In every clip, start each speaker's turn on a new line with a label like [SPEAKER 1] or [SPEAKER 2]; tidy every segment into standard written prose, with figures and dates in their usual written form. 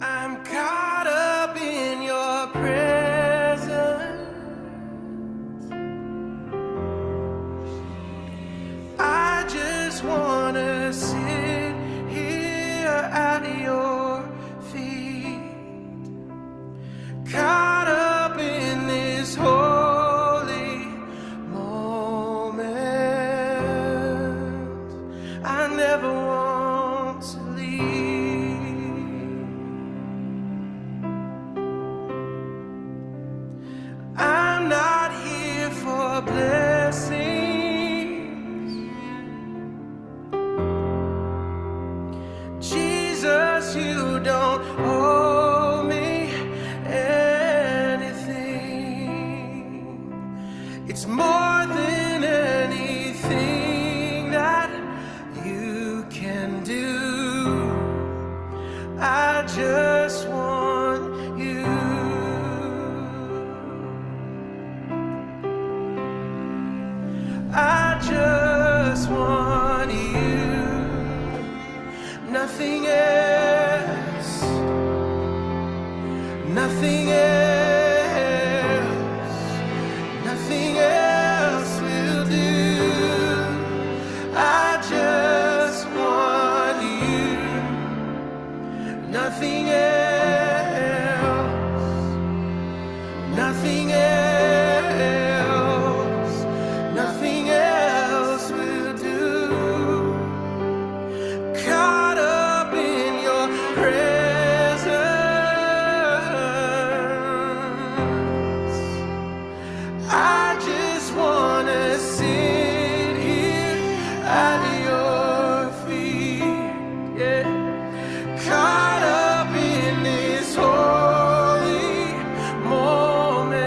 [SPEAKER 1] I'm caught up in your presence. I just wanna sit here at your feet, caught up in this holy moment. I never want to leave. I'm not here for blessings. Jesus, you don't owe me anything. It's more than anything that you can do. I just want you. I just want you, nothing else, nothing else, nothing else will do. I just want you, nothing else, nothing else. Nothing else will do. Caught up in your presence. I just wanna sit here at your feet. Yeah. Caught up in this holy moment.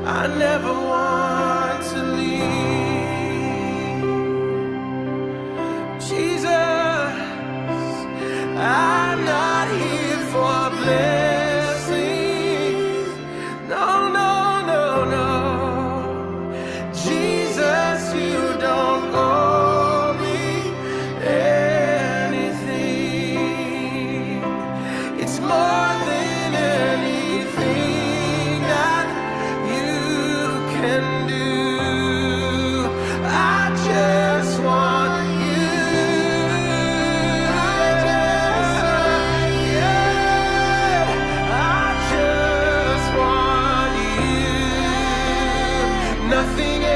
[SPEAKER 1] I never want to leave. Jesus, I'm not here for blessings. No, no, no, no. Jesus, you don't owe me anything. It's more than anything that you can do. I just want you. Yeah, I just want you. Nothing else,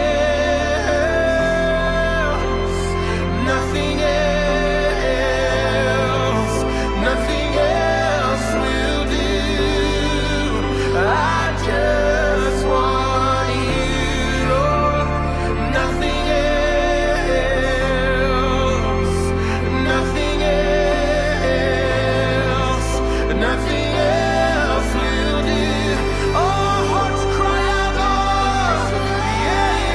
[SPEAKER 1] nothing else, nothing else will do. I just want you, Lord. Nothing else, nothing else, nothing else will do. Oh, hearts cry out, Lord. Yeah, yeah.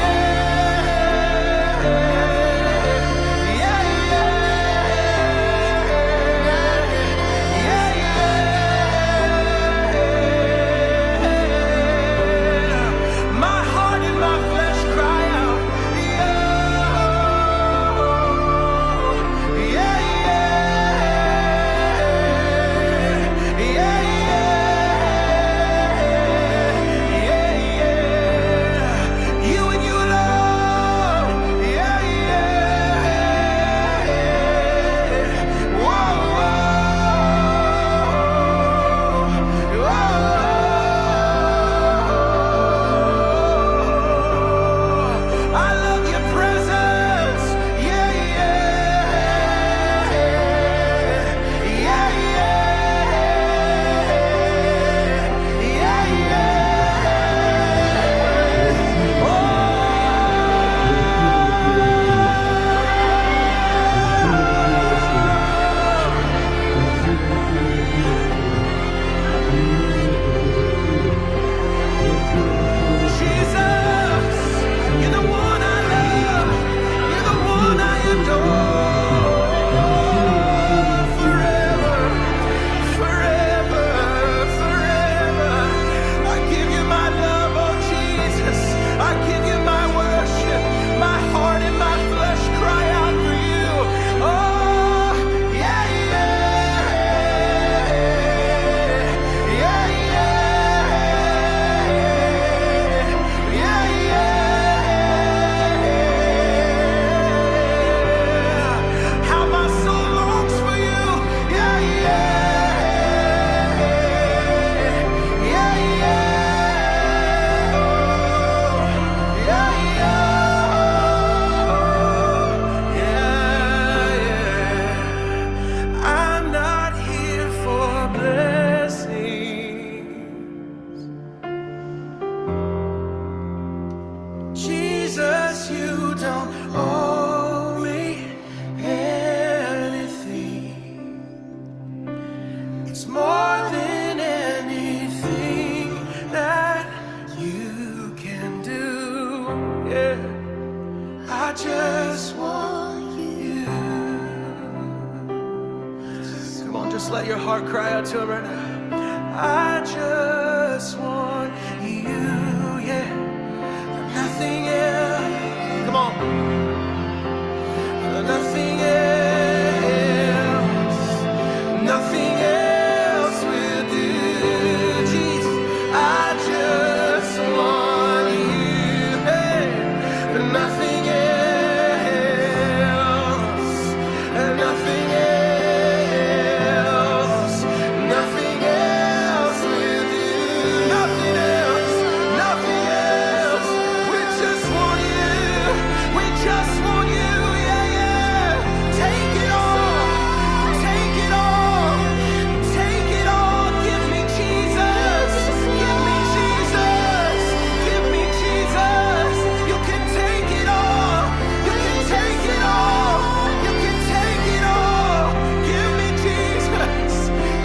[SPEAKER 1] don't owe me anything. It's more than anything that you can do. Yeah, I just want you. Come on, just let your heart cry out to him right now. I just want you, yeah. Nothing else. Come on. Nothing else. Nothing else will do. Jesus, I just want you, hey. Nothing else. Nothing else. Nothing else will do. Nothing else. Nothing else. We just want you. We just want you. Yeah, yeah. Take it all. Take it all. Take it all. Give me Jesus. Give me Jesus. Give me Jesus. You can take it all. You can take it all. You can take it all. Give me Jesus.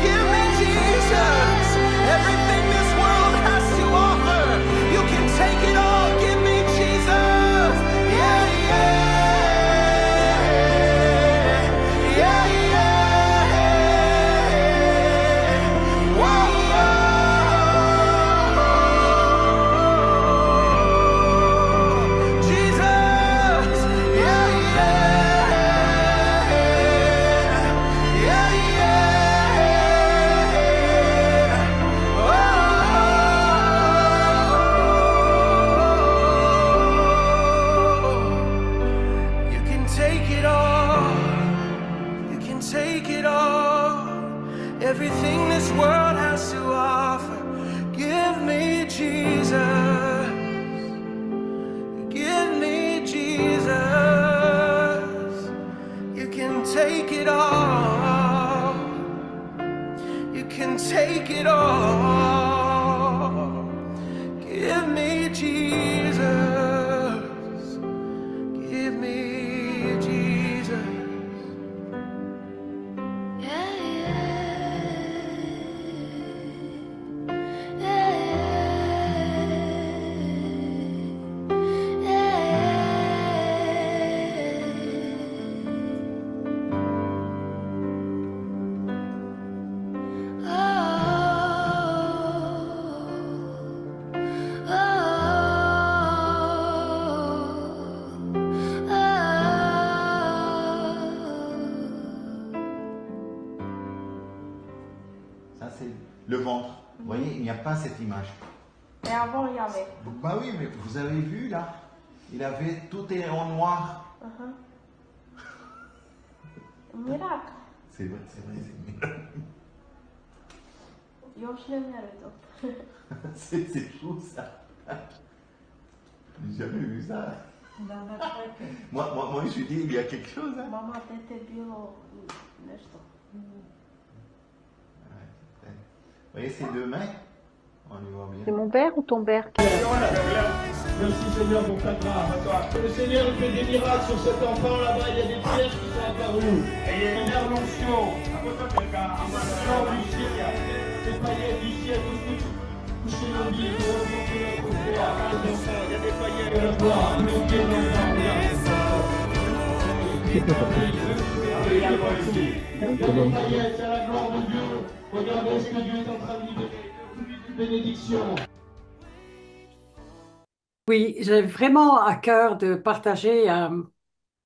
[SPEAKER 1] Give me Jesus. Everything this world has to offer. You can take it all. Give me Jesus. Yeah, yeah. Yeah, yeah. Whoa, whoa. Jesus. Yeah, yeah. Yeah, yeah. You can take it all. You can take it all. Everything this world has to offer. Give me Jesus. Give me Jesus. You can take it all. You can take it all. Give me Jesus. Give me Jesus.
[SPEAKER 2] Ça, c'est le ventre. Vous voyez, il n'y a pas cette image.
[SPEAKER 3] Et avant, il y avait.
[SPEAKER 2] Bah oui, mais vous avez vu là, il avait tout est en noir.
[SPEAKER 3] Miracle.
[SPEAKER 2] C'est vrai, c'est miracle. C'est fou ça. J'ai jamais vu ça. Moi, je suis dit, il y a quelque chose. Hein.
[SPEAKER 3] Mama, tete bilo nešto.
[SPEAKER 2] Vous voyez ces deux mains? On y voit
[SPEAKER 4] C'est
[SPEAKER 2] bien.
[SPEAKER 4] mon père ou ton père qui...
[SPEAKER 5] Merci Seigneur pour ta grâce. Le Seigneur fait des miracles sur cet enfant là-bas, il y a des pièges qui sont apparus. Et il y a une intervention. Sors du ciel, des paillettes du ciel, tout ce que toucher nos vies, pour remonter notre frère. Les enfants, il y a des paillettes de la gloire, inonder l'enfant, regarde ça. Il y a des paillettes, c'est la gloire de Dieu. Regardez ce que Dieu est en train de lui donner. Bénédiction.
[SPEAKER 6] Oui, j'ai vraiment à cœur de partager,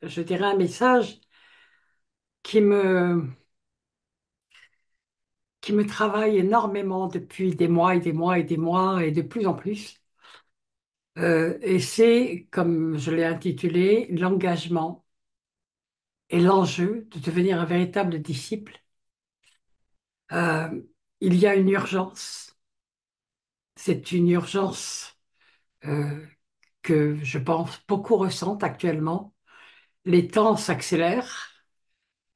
[SPEAKER 6] je dirais, un message qui me, qui me travaille énormément depuis des mois et des mois et des mois et de plus en plus. Et c'est, comme je l'ai intitulé, l'engagement et l'enjeu de devenir un véritable disciple. Euh, il y a une urgence. C'est une urgence que je pense beaucoup ressentent actuellement. Les temps s'accélèrent.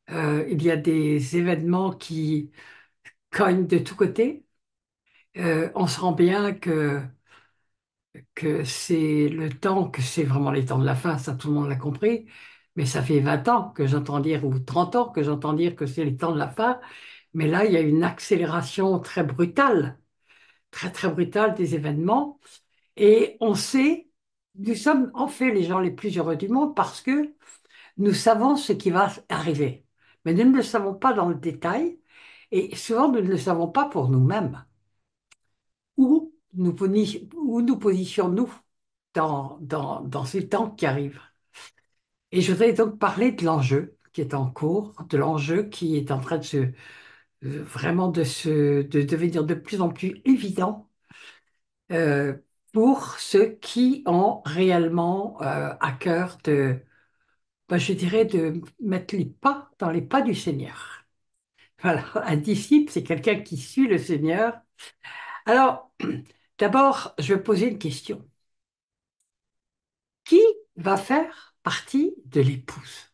[SPEAKER 6] Il y a des événements qui cognent de tous côtés. On se rend bien que que c'est le temps, que c'est vraiment les temps de la fin, ça tout le monde l'a compris, mais ça fait 20 ans que j'entends dire, ou 30 ans que j'entends dire que c'est les temps de la fin, mais là, il y a une accélération très brutale, très très brutale des événements, et on sait, nous sommes en fait les gens les plus heureux du monde parce que nous savons ce qui va arriver, mais nous ne le savons pas dans le détail, et souvent nous ne le savons pas pour nous-mêmes. Où nous positionnons-nous dans ces temps qui arrivent. Et je voudrais donc parler de l'enjeu qui est en cours, de l'enjeu qui est en train vraiment de devenir de plus en plus évident euh, pour ceux qui ont réellement à cœur je dirais, de mettre les pas dans les pas du Seigneur. Voilà, un disciple, c'est quelqu'un qui suit le Seigneur. Alors, d'abord, je vais poser une question. Qui va faire partie de l'épouse?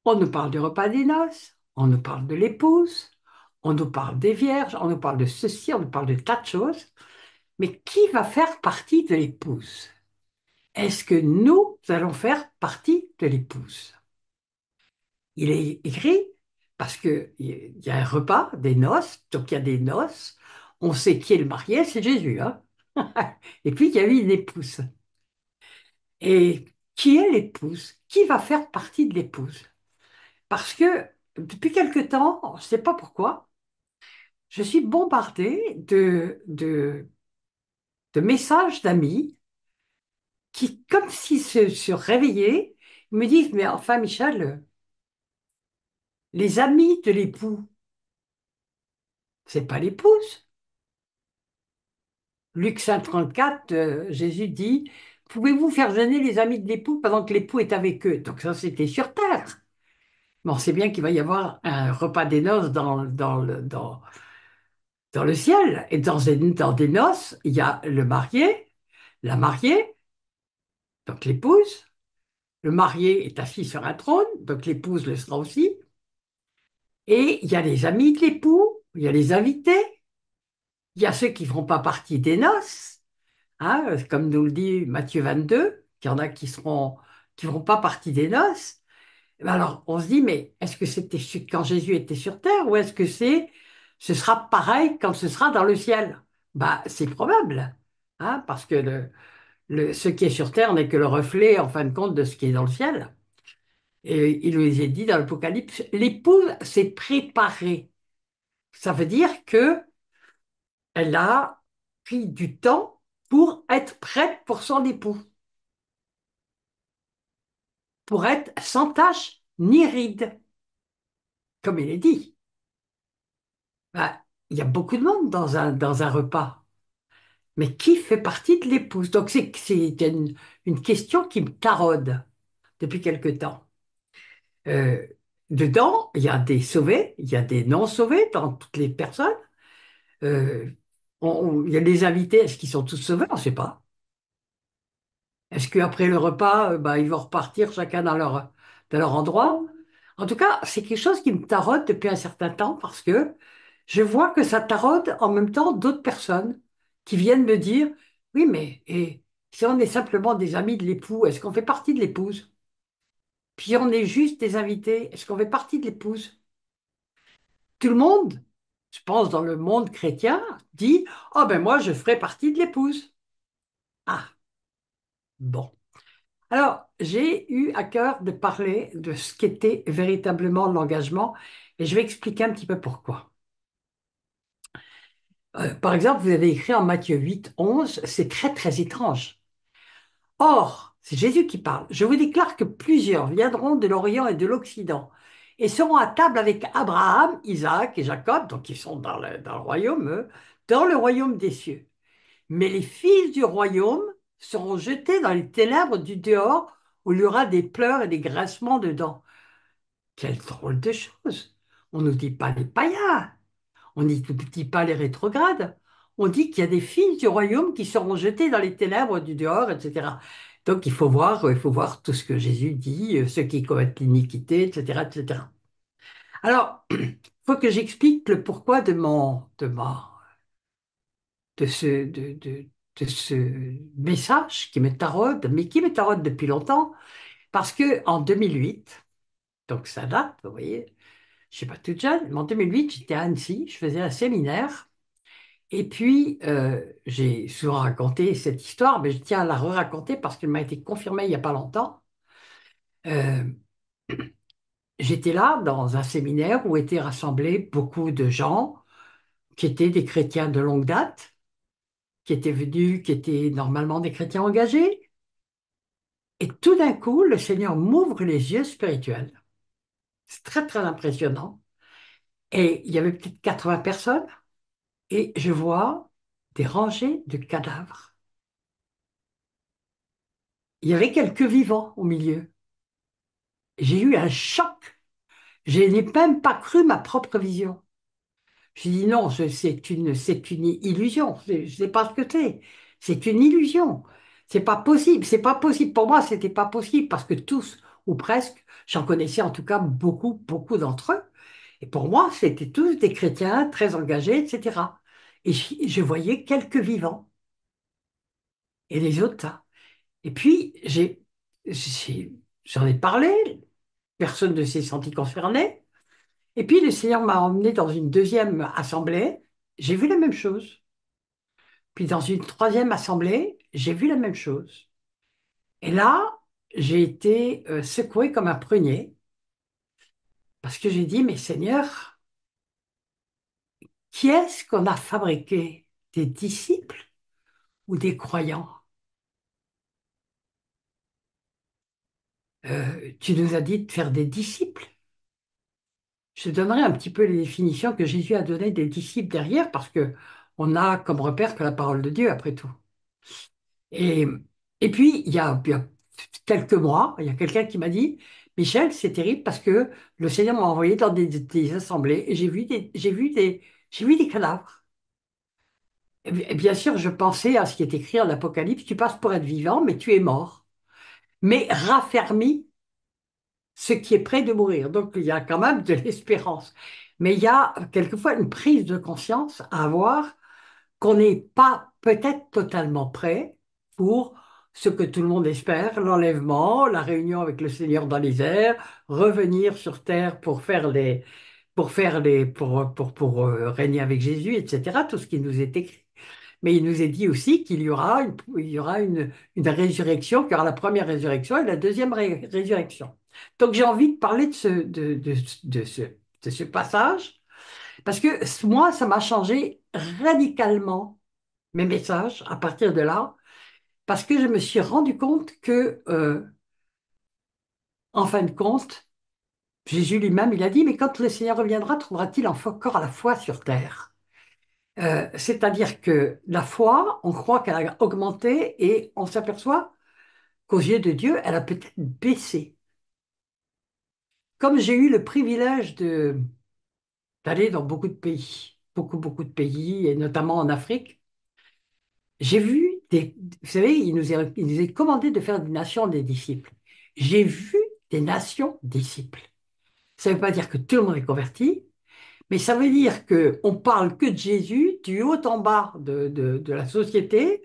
[SPEAKER 6] On nous parle du repas des noces, on nous parle de l'épouse, on nous parle des vierges, on nous parle de ceci, on nous parle de tas de choses. Mais qui va faire partie de l'épouse? Est-ce que nous allons faire partie de l'épouse? Il est écrit parce qu'il y a un repas, des noces, donc il y a des noces. On sait qui est le marié, c'est Jésus, hein. Et puis il y a eu une épouse. Et qui est l'épouse? Qui va faire partie de l'épouse? Parce que depuis quelque temps, je ne sais pas pourquoi, je suis bombardée de messages d'amis qui, comme s'ils se réveillaient, me disent, mais enfin Michel, les amis de l'époux, c'est pas l'épouse. Luc 5,34, Jésus dit, pouvez-vous faire gêner les amis de l'époux pendant que l'époux est avec eux? Donc ça, c'était sur terre. Mais on sait bien qu'il va y avoir un repas des noces dans le ciel. Et dans des noces, il y a le marié, la mariée, donc l'épouse. Le marié est assis sur un trône, donc l'épouse le sera aussi. Et il y a les amis de l'époux, il y a les invités, il y a ceux qui ne feront pas partie des noces, hein, comme nous le dit Matthieu 22, qu'il y en a qui ne feront pas partie des noces. Alors, on se dit, mais est-ce que c'était quand Jésus était sur terre ou est-ce que ce sera pareil quand ce sera dans le ciel? Bah, c'est probable, hein, parce que ce qui est sur terre n'est que le reflet, en fin de compte, de ce qui est dans le ciel. Et il nous est dit dans l'Apocalypse, l'épouse s'est préparée. Ça veut dire que elle a pris du temps pour être prête pour son époux, pour être sans tache ni ride, comme il est dit. Bah, il y a beaucoup de monde dans un repas. Mais qui fait partie de l'épouse? Donc c'est une question qui me taraude depuis quelque temps. Euh, Dedans, il y a des sauvés, il y a des non sauvés dans toutes les personnes. Euh, il y a des invités, est-ce qu'ils sont tous sauvés? On ne sait pas. Est-ce qu'après le repas, ils vont repartir chacun dans leur endroit? En tout cas, c'est quelque chose qui me taraude depuis un certain temps parce que je vois que ça taraude en même temps d'autres personnes qui viennent me dire, oui, mais si on est simplement des amis de l'époux, est-ce qu'on fait partie de l'épouse? Puis on est juste des invités, est-ce qu'on fait partie de l'épouse? Tout le monde, je pense dans le monde chrétien, dit, oh ben moi je ferai partie de l'épouse. Ah, bon. Alors, j'ai eu à cœur de parler de ce qu'était véritablement l'engagement et je vais expliquer un petit peu pourquoi. Par exemple, vous avez écrit en Matthieu 8, 11, c'est très très étrange. Or, c'est Jésus qui parle. Je vous déclare que plusieurs viendront de l'Orient et de l'Occident et seront à table avec Abraham, Isaac et Jacob, donc ils sont dans le royaume, dans le royaume des cieux. Mais les fils du royaume seront jetés dans les ténèbres du dehors où il y aura des pleurs et des grincements de dents. Quelle drôle de chose! On ne nous dit pas les païens, on ne nous dit pas les rétrogrades. On dit qu'il y a des fils du royaume qui seront jetés dans les ténèbres du dehors, etc. Donc il faut voir tout ce que Jésus dit, ceux qui commettent l'iniquité, etc., etc. Alors, il faut que j'explique le pourquoi de mon, de ma, de ce, de de ce message qui me taraude, mais qui me taraude depuis longtemps, parce que en 2008, donc ça date, vous voyez, je suis pas toute jeune, mais en 2008, j'étais à Annecy, je faisais un séminaire, et puis j'ai souvent raconté cette histoire, mais je tiens à la re-raconter parce qu'elle m'a été confirmée il n'y a pas longtemps. Euh, J'étais là dans un séminaire où étaient rassemblés beaucoup de gens qui étaient des chrétiens de longue date, qui étaient venus, qui étaient normalement des chrétiens engagés. Et tout d'un coup, le Seigneur m'ouvre les yeux spirituels. C'est très, très impressionnant. Et il y avait peut-être 80 personnes et je vois des rangées de cadavres. Il y avait quelques vivants au milieu. J'ai eu un choc. Je n'ai même pas cru ma propre vision. J'ai dit non, c'est une illusion. Je ne sais pas ce que c'est. C'est une illusion. C'est pas possible. C'est pas possible. Pour moi, c'était pas possible parce que tous, ou presque, j'en connaissais en tout cas beaucoup, beaucoup d'entre eux. Et pour moi, c'était tous des chrétiens très engagés, etc. Et je voyais quelques vivants et les autres, ça. Et puis, j'en ai parlé. Personne ne s'est senti concerné. Et puis, le Seigneur m'a emmené dans une deuxième assemblée. J'ai vu la même chose. Puis dans une troisième assemblée, j'ai vu la même chose. Et là, j'ai été secoué comme un prunier parce que j'ai dit, mais Seigneur, qui est-ce qu'on a fabriqué? Des disciples ou des croyants? Tu nous as dit de faire des disciples. Je te donnerai un petit peu les définitions que Jésus a données des disciples derrière parce que on a comme repère que la parole de Dieu après tout. Et, et puis, il y a quelques mois, il y a quelqu'un qui m'a dit, Michel, c'est terrible parce que le Seigneur m'a envoyé dans des assemblées et j'ai vu des cadavres. Et bien sûr, je pensais à ce qui est écrit en Apocalypse, tu passes pour être vivant, mais tu es mort. Mais raffermis ce qui est près de mourir. Donc, il y a quand même de l'espérance. Mais il y a quelquefois une prise de conscience à avoir qu'on n'est pas peut-être totalement prêt pour ce que tout le monde espère, l'enlèvement, la réunion avec le Seigneur dans les airs, revenir sur terre pour régner avec Jésus, etc. Tout ce qui nous est écrit. Mais il nous est dit aussi il y aura une résurrection, qu'il y aura la première résurrection et la deuxième résurrection. Donc j'ai envie de parler de ce passage, parce que moi, ça m'a changé radicalement mes messages à partir de là, parce que je me suis rendu compte que, en fin de compte, Jésus lui-même, il a dit, mais quand le Seigneur reviendra, trouvera-t-il encore la foi sur terre? C'est-à-dire que la foi, on croit qu'elle a augmenté et on s'aperçoit qu'aux yeux de Dieu, elle a peut-être baissé. Comme j'ai eu le privilège d'aller dans beaucoup de pays, beaucoup, beaucoup de pays, et notamment en Afrique, j'ai vu vous savez, il nous est commandé de faire des nations des disciples. J'ai vu des nations disciples. Ça ne veut pas dire que tout le monde est converti, mais ça veut dire que on parle que de Jésus du haut en bas de la société,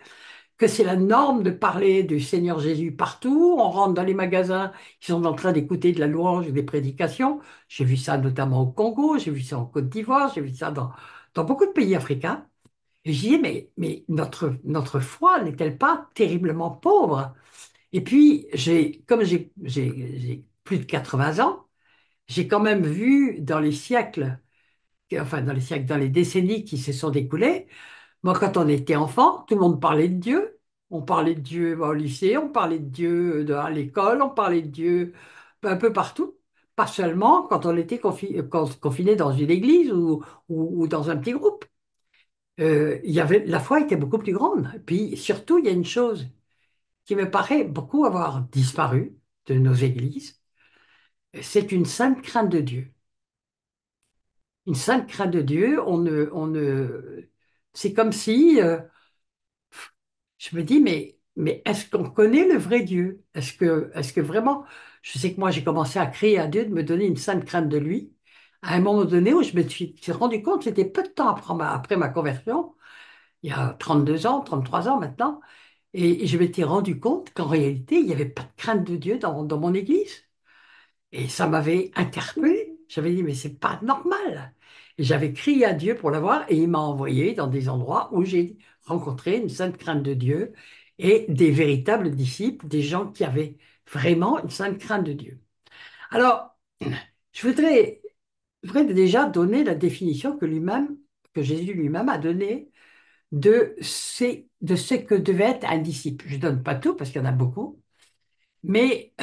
[SPEAKER 6] que c'est la norme de parler du Seigneur Jésus partout. On rentre dans les magasins, ils sont en train d'écouter de la louange et des prédications. J'ai vu ça notamment au Congo, j'ai vu ça en Côte d'Ivoire, j'ai vu ça dans beaucoup de pays africains. Et je disais, mais notre foi n'est-elle pas terriblement pauvre? Et puis, comme j'ai plus de 80 ans, j'ai quand même vu dans les siècles, enfin dans les siècles, dans les décennies qui se sont écoulées, moi quand on était enfant, tout le monde parlait de Dieu. On parlait de Dieu au lycée, on parlait de Dieu à l'école, on parlait de Dieu un peu partout. Pas seulement quand on était confiné dans une église ou dans un petit groupe. La foi était beaucoup plus grande. Puis surtout, il y a une chose qui me paraît beaucoup avoir disparu de nos églises, c'est une sainte crainte de Dieu. Une sainte crainte de Dieu, c'est comme si, je me dis, mais est-ce qu'on connaît le vrai Dieu? Est-ce que vraiment, je sais que moi j'ai commencé à crier à Dieu de me donner une sainte crainte de lui, à un moment donné où je me suis rendu compte, c'était peu de temps après ma conversion, il y a 32 ans, 33 ans maintenant, et je m'étais rendu compte qu'en réalité, il n'y avait pas de crainte de Dieu dans mon église. Et ça m'avait interpellé. J'avais dit, mais c'est pas normal. Et j'avais crié à Dieu pour l'avoir, et il m'a envoyé dans des endroits où j'ai rencontré une sainte crainte de Dieu et des véritables disciples, des gens qui avaient vraiment une sainte crainte de Dieu. Alors, je voudrais déjà donner la définition que Jésus lui-même a donnée de ce que devait être un disciple. Je ne donne pas tout parce qu'il y en a beaucoup, mais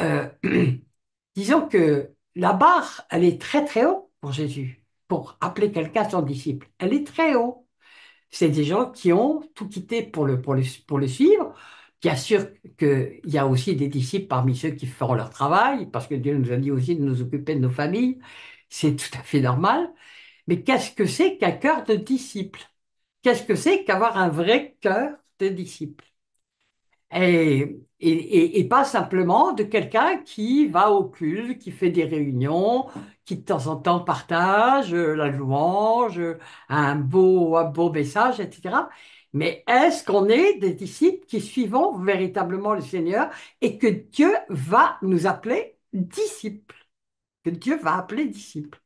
[SPEAKER 6] disons que la barre, elle est très très haut pour Jésus, pour appeler quelqu'un son disciple. Elle est très haut. C'est des gens qui ont tout quitté pour le suivre. Bien sûr qu'il y a aussi des disciples parmi ceux qui feront leur travail, parce que Dieu nous a dit aussi de nous occuper de nos familles. C'est tout à fait normal. Mais qu'est-ce que c'est qu'un cœur de disciple? Qu'est-ce que c'est qu'avoir un vrai cœur de disciple? Et pas simplement de quelqu'un qui va au culte, qui fait des réunions, qui de temps en temps partage la louange, un beau message, etc. Mais est-ce qu'on est des disciples qui suivons véritablement le Seigneur et que Dieu va nous appeler disciples? Que Dieu va appeler disciples.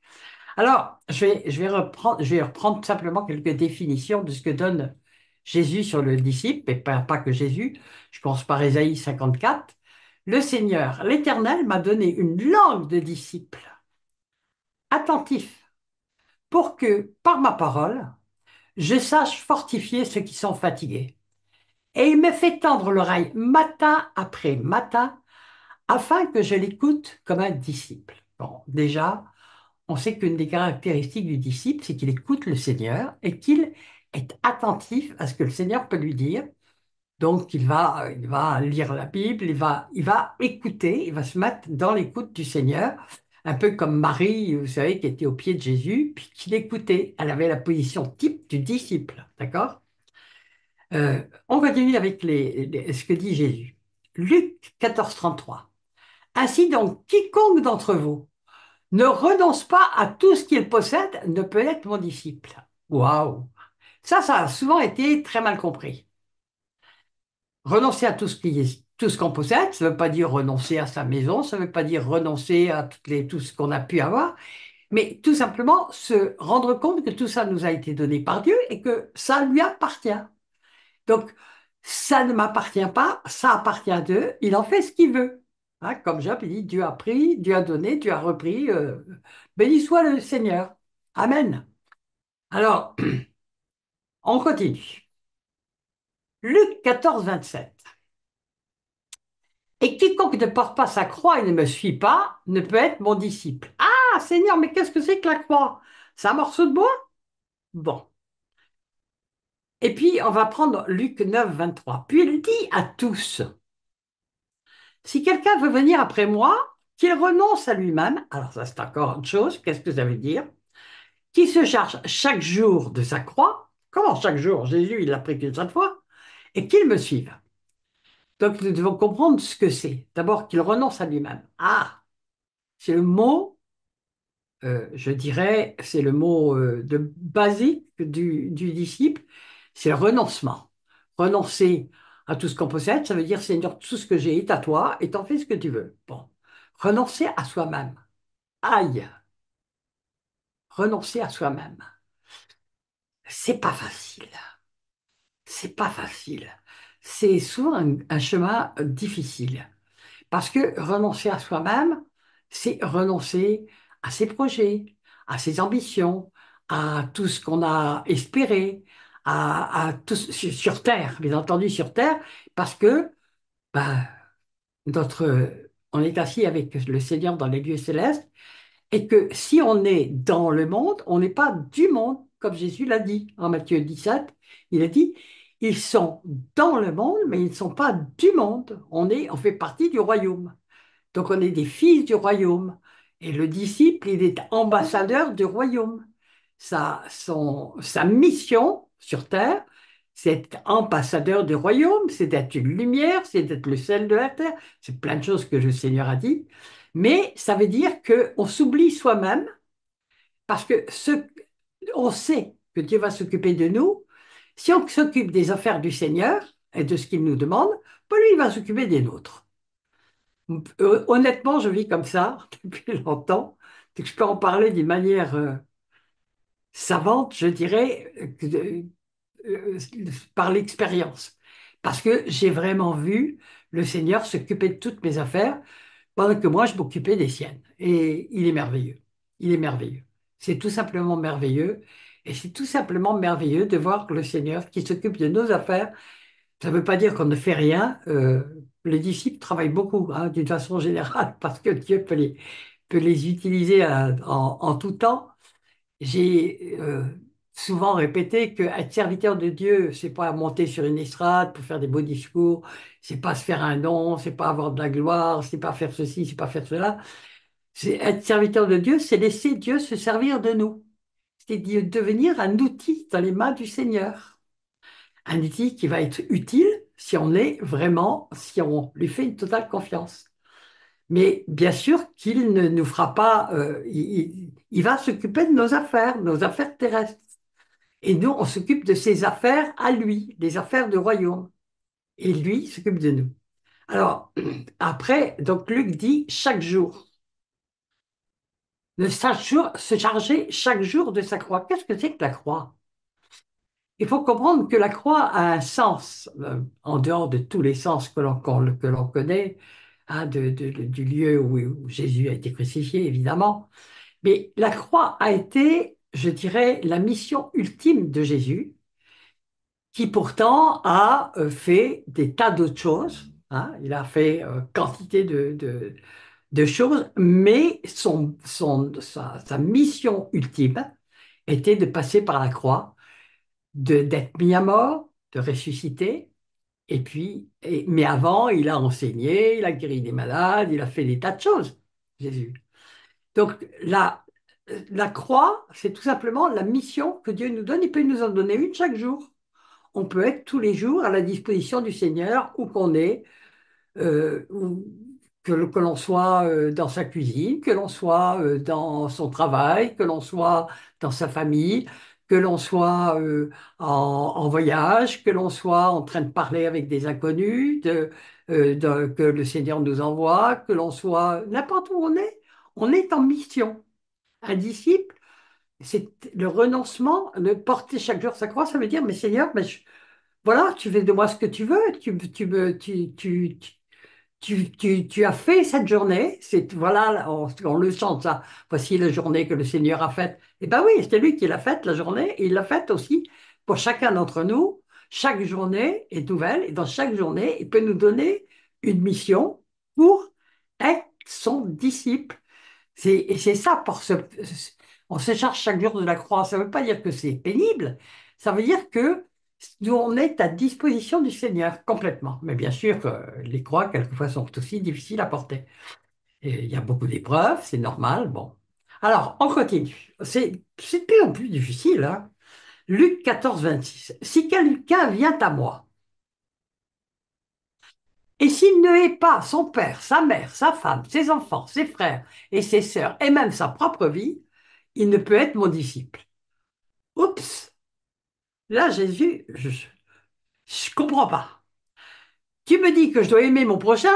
[SPEAKER 6] Alors, je vais reprendre simplement quelques définitions de ce que donne Jésus sur le disciple, et pas que Jésus. Je commence par Ésaïe 54. Le Seigneur, l'Éternel, m'a donné une langue de disciple, attentif, pour que, par ma parole, je sache fortifier ceux qui sont fatigués. Et il me fait tendre l'oreille matin après matin, afin que je l'écoute comme un disciple. Bon, déjà, on sait qu'une des caractéristiques du disciple, c'est qu'il écoute le Seigneur et qu'il est attentif à ce que le Seigneur peut lui dire. Donc, il va lire la Bible, il va écouter, il va se mettre dans l'écoute du Seigneur, un peu comme Marie, vous savez, qui était au pied de Jésus, puis qui l'écoutait. Elle avait la position type du disciple, d'accord? On continue avec ce que dit Jésus. Luc 14, 33. Ainsi donc, quiconque d'entre vous ne renonce pas à tout ce qu'il possède, ne peut être mon disciple. Waouh! Ça a souvent été très mal compris. Renoncer à tout ce qu'on possède, ça ne veut pas dire renoncer à sa maison, ça ne veut pas dire renoncer à tout ce qu'on a pu avoir, mais tout simplement se rendre compte que tout ça nous a été donné par Dieu et que ça lui appartient. Donc, ça ne m'appartient pas, ça appartient à Dieu, il en fait ce qu'il veut. Hein, comme Job, il dit, Dieu a pris, Dieu a donné, Dieu a repris, béni soit le Seigneur. Amen. Alors, on continue. Luc 14, 27. Et quiconque ne porte pas sa croix et ne me suit pas ne peut être mon disciple. Ah, Seigneur, mais qu'est-ce que c'est que la croix? C'est un morceau de bois? Bon. Et puis, on va prendre Luc 9, 23. Puis il dit à tous, si quelqu'un veut venir après moi, qu'il renonce à lui-même. Alors ça, c'est encore autre chose. Qu'est-ce que ça veut dire? Qui se charge chaque jour de sa croix. Comment chaque jour? Jésus, il l'a pris qu'une seule fois. Et qu'il me suive. Donc, nous devons comprendre ce que c'est. D'abord, qu'il renonce à lui-même. Ah, c'est le mot, je dirais, c'est le mot de basique du disciple, c'est le renoncement. Renoncer à tout ce qu'on possède, ça veut dire, Seigneur, tout ce que j'ai est à toi et t'en fais ce que tu veux. Bon, renoncer à soi-même. Aïe, renoncer à soi-même. C'est pas facile. C'est pas facile. C'est souvent un chemin difficile. Parce que renoncer à soi-même, c'est renoncer à ses projets, à ses ambitions, à tout ce qu'on a espéré, à tout sur Terre, bien entendu sur Terre, parce que ben, on est assis avec le Seigneur dans les lieux célestes, et que si on est dans le monde, on n'est pas du monde, comme Jésus l'a dit en Matthieu 17. Il a dit, ils sont dans le monde, mais ils ne sont pas du monde. On fait partie du royaume. Donc on est des fils du royaume. Et le disciple, il est ambassadeur du royaume. Sa mission sur terre, c'est d'être ambassadeur du royaume, c'est d'être une lumière, c'est d'être le sel de la terre. C'est plein de choses que le Seigneur a dit. Mais ça veut dire qu'on s'oublie soi-même parce que on sait que Dieu va s'occuper de nous, Si on s'occupe des affaires du Seigneur et de ce qu'il nous demande, ben lui, il va s'occuper des nôtres. Honnêtement, je vis comme ça depuis longtemps. Donc, je peux en parler d'une manière savante, je dirais, euh, par l'expérience. Parce que j'ai vraiment vu le Seigneur s'occuper de toutes mes affaires pendant que moi, je m'occupais des siennes. Et il est merveilleux. Il est merveilleux. C'est tout simplement merveilleux. Et c'est tout simplement merveilleux de voir le Seigneur qui s'occupe de nos affaires. Ça ne veut pas dire qu'on ne fait rien. Les disciples travaillent beaucoup, hein, d'une façon générale, parce que Dieu peut les utiliser en tout temps. J'ai souvent répété que être serviteur de Dieu, c'est pas monter sur une estrade pour faire des beaux discours, c'est pas se faire un nom, c'est pas avoir de la gloire, c'est pas faire ceci, c'est pas faire cela. C'est être serviteur de Dieu, c'est laisser Dieu se servir de nous. C'est devenir un outil dans les mains du Seigneur. Un outil qui va être utile si on est vraiment, si on lui fait une totale confiance. Mais bien sûr qu'il ne nous fera pas, il va s'occuper de nos affaires terrestres. Et nous, on s'occupe de ses affaires à lui, les affaires du royaume. Et lui s'occupe de nous. Alors, après, donc Luc dit chaque jour. Se charger chaque jour de sa croix. Qu'est-ce que c'est que la croix? Il faut comprendre que la croix a un sens, en dehors de tous les sens que l'on connaît, hein, du lieu où Jésus a été crucifié, évidemment. Mais la croix a été, je dirais, la mission ultime de Jésus, qui pourtant a fait des tas d'autres choses, hein. Il a fait quantité de choses, mais sa mission ultime était de passer par la croix, d'être mis à mort, de ressusciter. Et puis, mais avant, il a enseigné, il a guéri des malades, il a fait des tas de choses, Jésus. Donc, la croix, c'est tout simplement la mission que Dieu nous donne. Il peut nous en donner une chaque jour. On peut être tous les jours à la disposition du Seigneur, où qu'on est, ou que l'on soit dans sa cuisine, que l'on soit dans son travail, que l'on soit dans sa famille, que l'on soit en voyage, que l'on soit en train de parler avec des inconnus, que le Seigneur nous envoie, que l'on soit n'importe où on est en mission. Un disciple, c'est le renoncement, de porter chaque jour sa croix, ça veut dire, mais Seigneur, voilà, tu fais de moi ce que tu veux, tu as fait cette journée, voilà, on le chante ça, voici la journée que le Seigneur a faite. Eh bien oui, c'est lui qui l'a faite, la journée, et il l'a faite aussi pour chacun d'entre nous. Chaque journée est nouvelle, et dans chaque journée, il peut nous donner une mission pour être son disciple. Et c'est ça, on se charge chaque jour de la croix. Ça ne veut pas dire que c'est pénible, ça veut dire que nous, on est à disposition du Seigneur complètement. Mais bien sûr, les croix, quelquefois, sont aussi difficiles à porter. Et il y a beaucoup d'épreuves, c'est normal. Bon. Alors, on continue. C'est de plus en plus difficile, hein. Luc 14, 26. Si quelqu'un vient à moi, et s'il ne hait pas son père, sa mère, sa femme, ses enfants, ses frères et ses sœurs, et même sa propre vie, il ne peut être mon disciple. Oups! Là, Jésus, je ne comprends pas. Tu me dis que je dois aimer mon prochain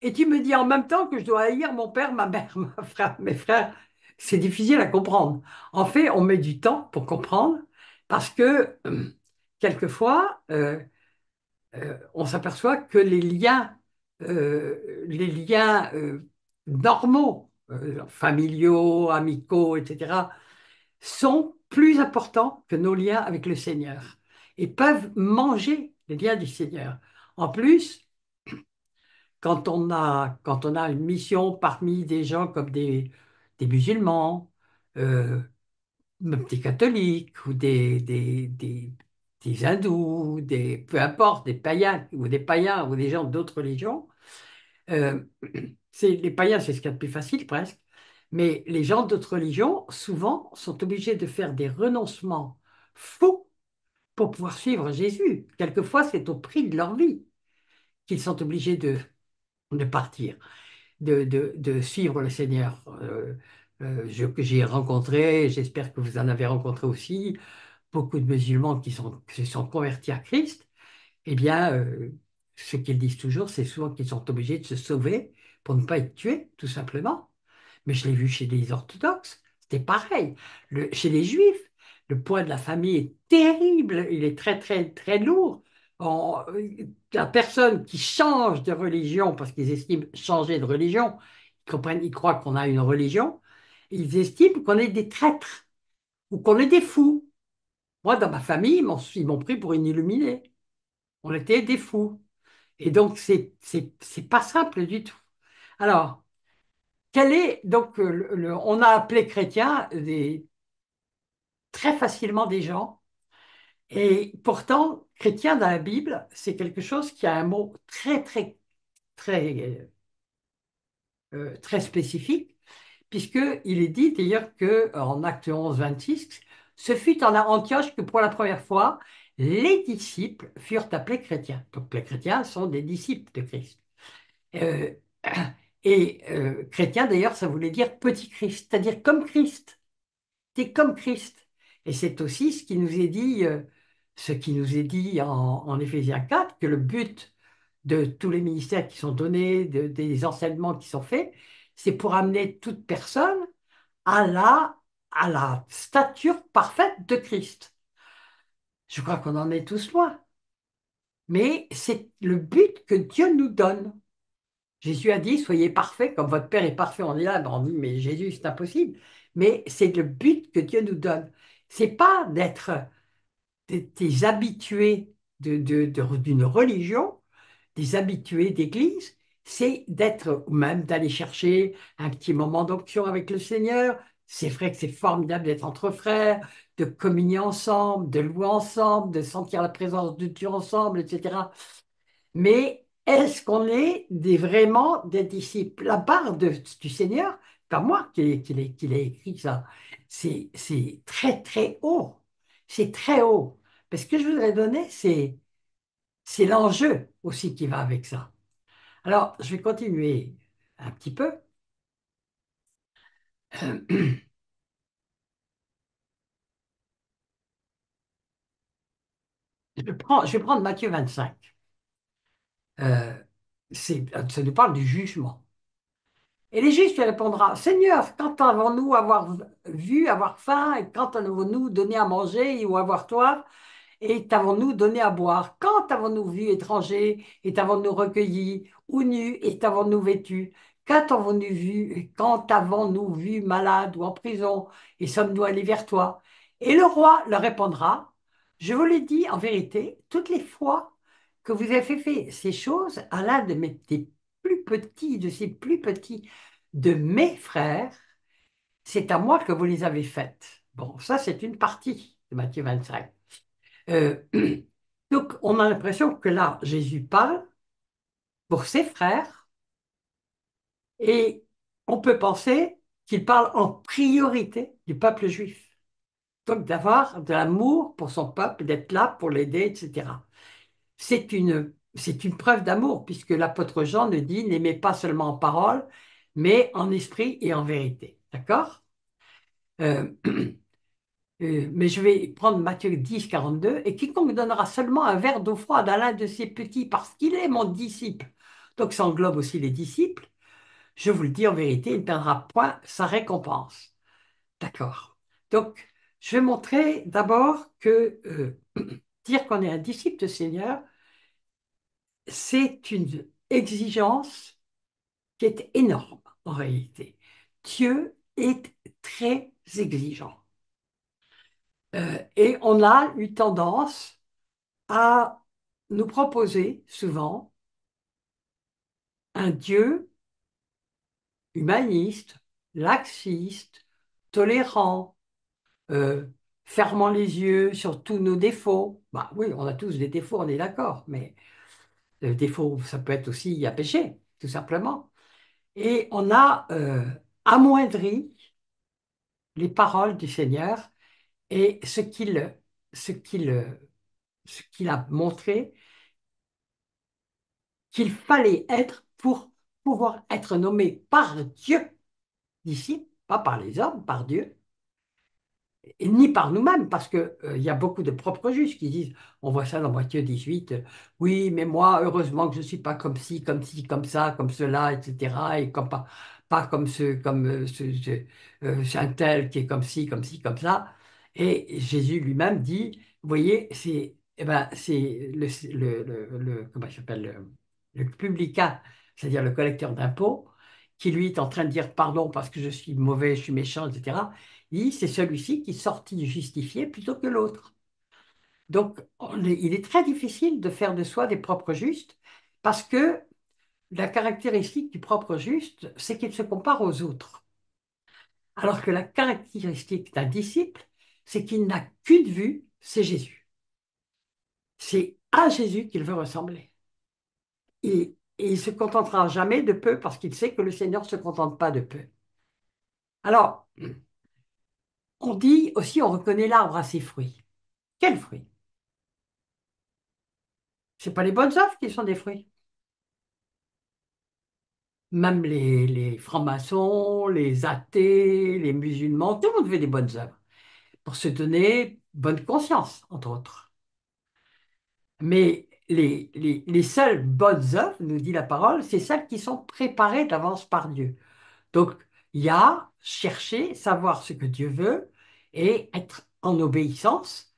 [SPEAKER 6] et tu me dis en même temps que je dois haïr mon père, ma mère, mes frères. C'est difficile à comprendre. En fait, on met du temps pour comprendre parce que quelquefois, on s'aperçoit que les liens normaux, familiaux, amicaux, etc., sont plus importants que nos liens avec le Seigneur et peuvent manger les liens du Seigneur. En plus, quand on a une mission parmi des gens comme des musulmans, euh, même des catholiques ou des hindous, peu importe, des païens ou des gens d'autres religions, euh, les païens, c'est ce qu'il y a de plus facile presque, mais les gens d'autres religions, souvent, sont obligés de faire des renoncements fous pour pouvoir suivre Jésus. Quelquefois, c'est au prix de leur vie qu'ils sont obligés de partir, de suivre le Seigneur. Que j'ai rencontré, j'espère que vous en avez rencontré aussi, beaucoup de musulmans qui se sont convertis à Christ, eh bien, ce qu'ils disent toujours, c'est souvent qu'ils sont obligés de se sauver pour ne pas être tués, tout simplement. Mais je l'ai vu chez les orthodoxes, c'était pareil. Chez les juifs, le poids de la famille est terrible, il est très, très, très lourd. La personne qui change de religion, parce qu'ils estiment changer de religion, ils croient qu'on a une religion, ils estiment qu'on est des traîtres ou qu'on est des fous. Moi, dans ma famille, ils m'ont pris pour une illuminée. On était des fous. Et donc, c'est pas simple du tout. Alors, quel est, donc, on a appelé chrétiens très facilement des gens, et pourtant, chrétien dans la Bible, c'est quelque chose qui a un mot très, très, très, très spécifique, puisqu'il est dit d'ailleurs qu'en Acte 11, 26, ce fut en Antioche que pour la première fois, les disciples furent appelés chrétiens. Donc, les chrétiens sont des disciples de Christ. Euh, chrétien, d'ailleurs, ça voulait dire petit Christ, c'est-à-dire comme Christ. T'es comme Christ. Et c'est aussi ce qui nous est dit en Éphésiens 4, que le but de tous les ministères qui sont donnés, des enseignements qui sont faits, c'est pour amener toute personne à à la stature parfaite de Christ. Je crois qu'on en est tous loin. Mais c'est le but que Dieu nous donne. Jésus a dit, soyez parfaits comme votre Père est parfait. On est là, ben, on dit, mais Jésus, c'est impossible. Mais c'est le but que Dieu nous donne. C'est pas d'être des habitués d'une religion, des habitués d'église, c'est d'être, ou même d'aller chercher un petit moment d'onction avec le Seigneur. C'est vrai que c'est formidable d'être entre frères, de communier ensemble, de louer ensemble, de sentir la présence de Dieu ensemble, etc. Mais est-ce qu'on est vraiment des disciples? La part du Seigneur, pas moi qui l'ai écrit ça, c'est très très haut. C'est très haut. Mais ce que je voudrais donner, c'est l'enjeu aussi qui va avec ça. Alors, je vais continuer un petit peu. Je vais prendre Matthieu 25. Euh, ça nous parle du jugement. Et les Juifs lui répondra, Seigneur, quand avons-nous avoir faim et quand avons-nous donné à manger ou avoir soif et t'avons-nous donné à boire? Quand avons-nous vu étranger et t'avons-nous recueilli ou nu et t'avons-nous vêtu? Quand avons-nous vu malade ou en prison et sommes-nous allés vers toi? Et le roi leur répondra, je vous l'ai dit en vérité, toutes les fois que vous avez fait ces choses à l'un des plus petits, de ces plus petits de mes frères, c'est à moi que vous les avez faites. Bon, ça c'est une partie de Matthieu 25. Euh, donc on a l'impression que là, Jésus parle pour ses frères et on peut penser qu'il parle en priorité du peuple juif. Donc d'avoir de l'amour pour son peuple, d'être là pour l'aider, etc. C'est une preuve d'amour, puisque l'apôtre Jean nous dit, n'aimez pas seulement en parole, mais en esprit et en vérité. D'accord? Euh, mais je vais prendre Matthieu 10, 42. Et quiconque donnera seulement un verre d'eau froide à l'un de ses petits, parce qu'il est mon disciple, donc ça englobe aussi les disciples, je vous le dis en vérité, il ne perdra point sa récompense. D'accord. Donc, je vais montrer d'abord que dire qu'on est un disciple de Seigneur, c'est une exigence qui est énorme en réalité. Dieu est très exigeant. Et on a eu tendance à nous proposer souvent un Dieu humaniste, laxiste, tolérant, euh, fermant les yeux sur tous nos défauts. Bah oui, on a tous des défauts, on est d'accord, mais le défaut, ça peut être aussi un péché, tout simplement. Et on a amoindri les paroles du Seigneur et ce qu'il, ce qu'il a montré qu'il fallait être pour pouvoir être nommé par Dieu disciple, pas par les hommes, par Dieu. et ni par nous-mêmes, parce que, il y a beaucoup de propres justes qui disent, on voit ça dans Matthieu 18, oui, mais moi, heureusement que je ne suis pas comme ci, comme ça, comme cela, etc., et comme pas comme un tel qui est comme ci, comme ça. Et Jésus lui-même dit, vous voyez, c'est comment il s'appelle, le publicain, c'est-à-dire le collecteur d'impôts, qui lui est en train de dire pardon parce que je suis mauvais, je suis méchant, etc. Il dit, c'est celui-ci qui sortit justifié plutôt que l'autre. Donc, il est très difficile de faire de soi des propres justes parce que la caractéristique du propre juste, c'est qu'il se compare aux autres. Alors que la caractéristique d'un disciple, c'est qu'il n'a qu'une vue, c'est Jésus. C'est à Jésus qu'il veut ressembler. Et il se contentera jamais de peu parce qu'il sait que le Seigneur ne se contente pas de peu. Alors, on dit aussi, on reconnaît l'arbre à ses fruits. Quels fruits? C'est pas les bonnes œuvres qui sont des fruits. Même les francs-maçons, les athées, les musulmans, tout le monde fait des bonnes œuvres pour se donner bonne conscience, entre autres. Mais les seules bonnes œuvres, nous dit la parole, c'est celles qui sont préparées d'avance par Dieu. Donc, il y a chercher, savoir ce que Dieu veut et être en obéissance,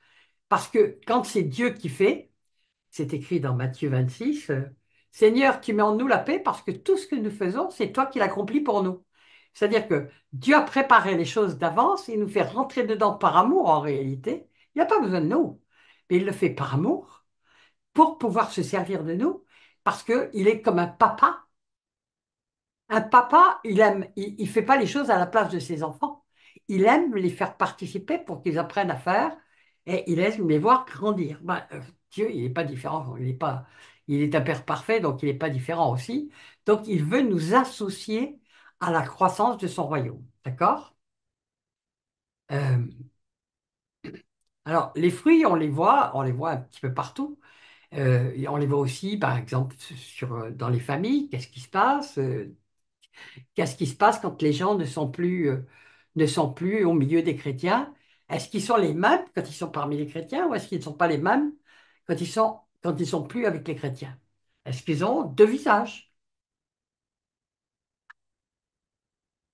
[SPEAKER 6] parce que quand c'est Dieu qui fait, c'est écrit dans Matthieu 26, Seigneur, tu mets en nous la paix parce que tout ce que nous faisons, c'est toi qui l'accomplis pour nous. C'est-à-dire que Dieu a préparé les choses d'avance et nous fait rentrer dedans par amour en réalité. Il n'a pas besoin de nous, mais il le fait par amour pour pouvoir se servir de nous parce qu'il est comme un papa. Un papa, il aime, il fait pas les choses à la place de ses enfants. Il aime les faire participer pour qu'ils apprennent à faire et il aime les voir grandir. Dieu, il n'est pas différent. Il est un père parfait, donc il n'est pas différent aussi. Donc il veut nous associer à la croissance de son royaume. D'accord? Euh, alors les fruits, on les voit un petit peu partout. Et on les voit aussi, par exemple, dans les familles. Qu'est-ce qui se passe? Qu'est-ce qui se passe quand les gens ne sont plus au milieu des chrétiens? Est-ce qu'ils sont les mêmes quand ils sont parmi les chrétiens ou est-ce qu'ils ne sont pas les mêmes quand ils sont plus avec les chrétiens? Est-ce qu'ils ont deux visages?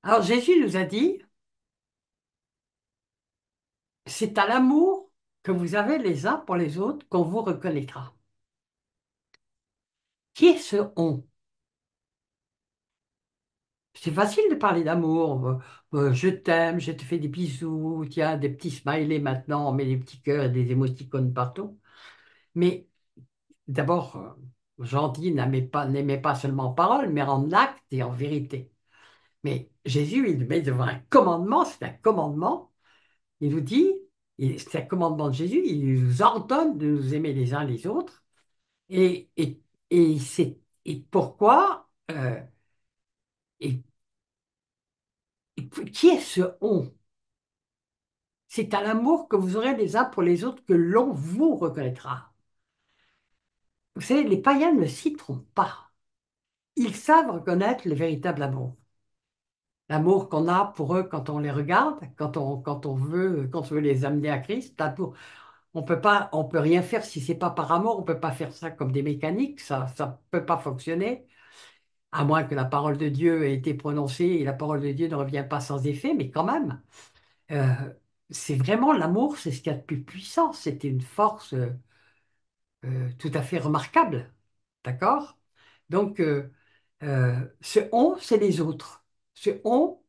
[SPEAKER 6] Alors Jésus nous a dit, c'est à l'amour que vous avez les uns pour les autres qu'on vous reconnaîtra. Qui est ce on? C'est facile de parler d'amour. Je t'aime, je te fais des bisous, tiens, des petits smileys maintenant, on met des petits cœurs et des émoticônes partout. Mais d'abord, gentil n'aimait pas seulement en parole, mais en acte et en vérité. Mais Jésus, il met devant un commandement, c'est un commandement. Il nous dit, c'est un commandement de Jésus, il nous ordonne de nous aimer les uns les autres. Et, et, et pourquoi et, qui est ce on? C'est à l'amour que vous aurez les uns pour les autres que l'on vous reconnaîtra. Vous savez, les païens ne s'y trompent pas. Ils savent reconnaître le véritable amour. L'amour qu'on a pour eux quand on les regarde, quand on veut les amener à Christ. On peut rien faire si c'est pas par amour. On peut pas faire ça comme des mécaniques. Ça peut pas fonctionner. À moins que la parole de Dieu ait été prononcée et la parole de Dieu ne revient pas sans effet, mais quand même, euh, c'est vraiment l'amour, c'est ce qu'il y a de plus puissant. C'était une force tout à fait remarquable. D'accord? Donc, ce on, c'est les autres. Ce on,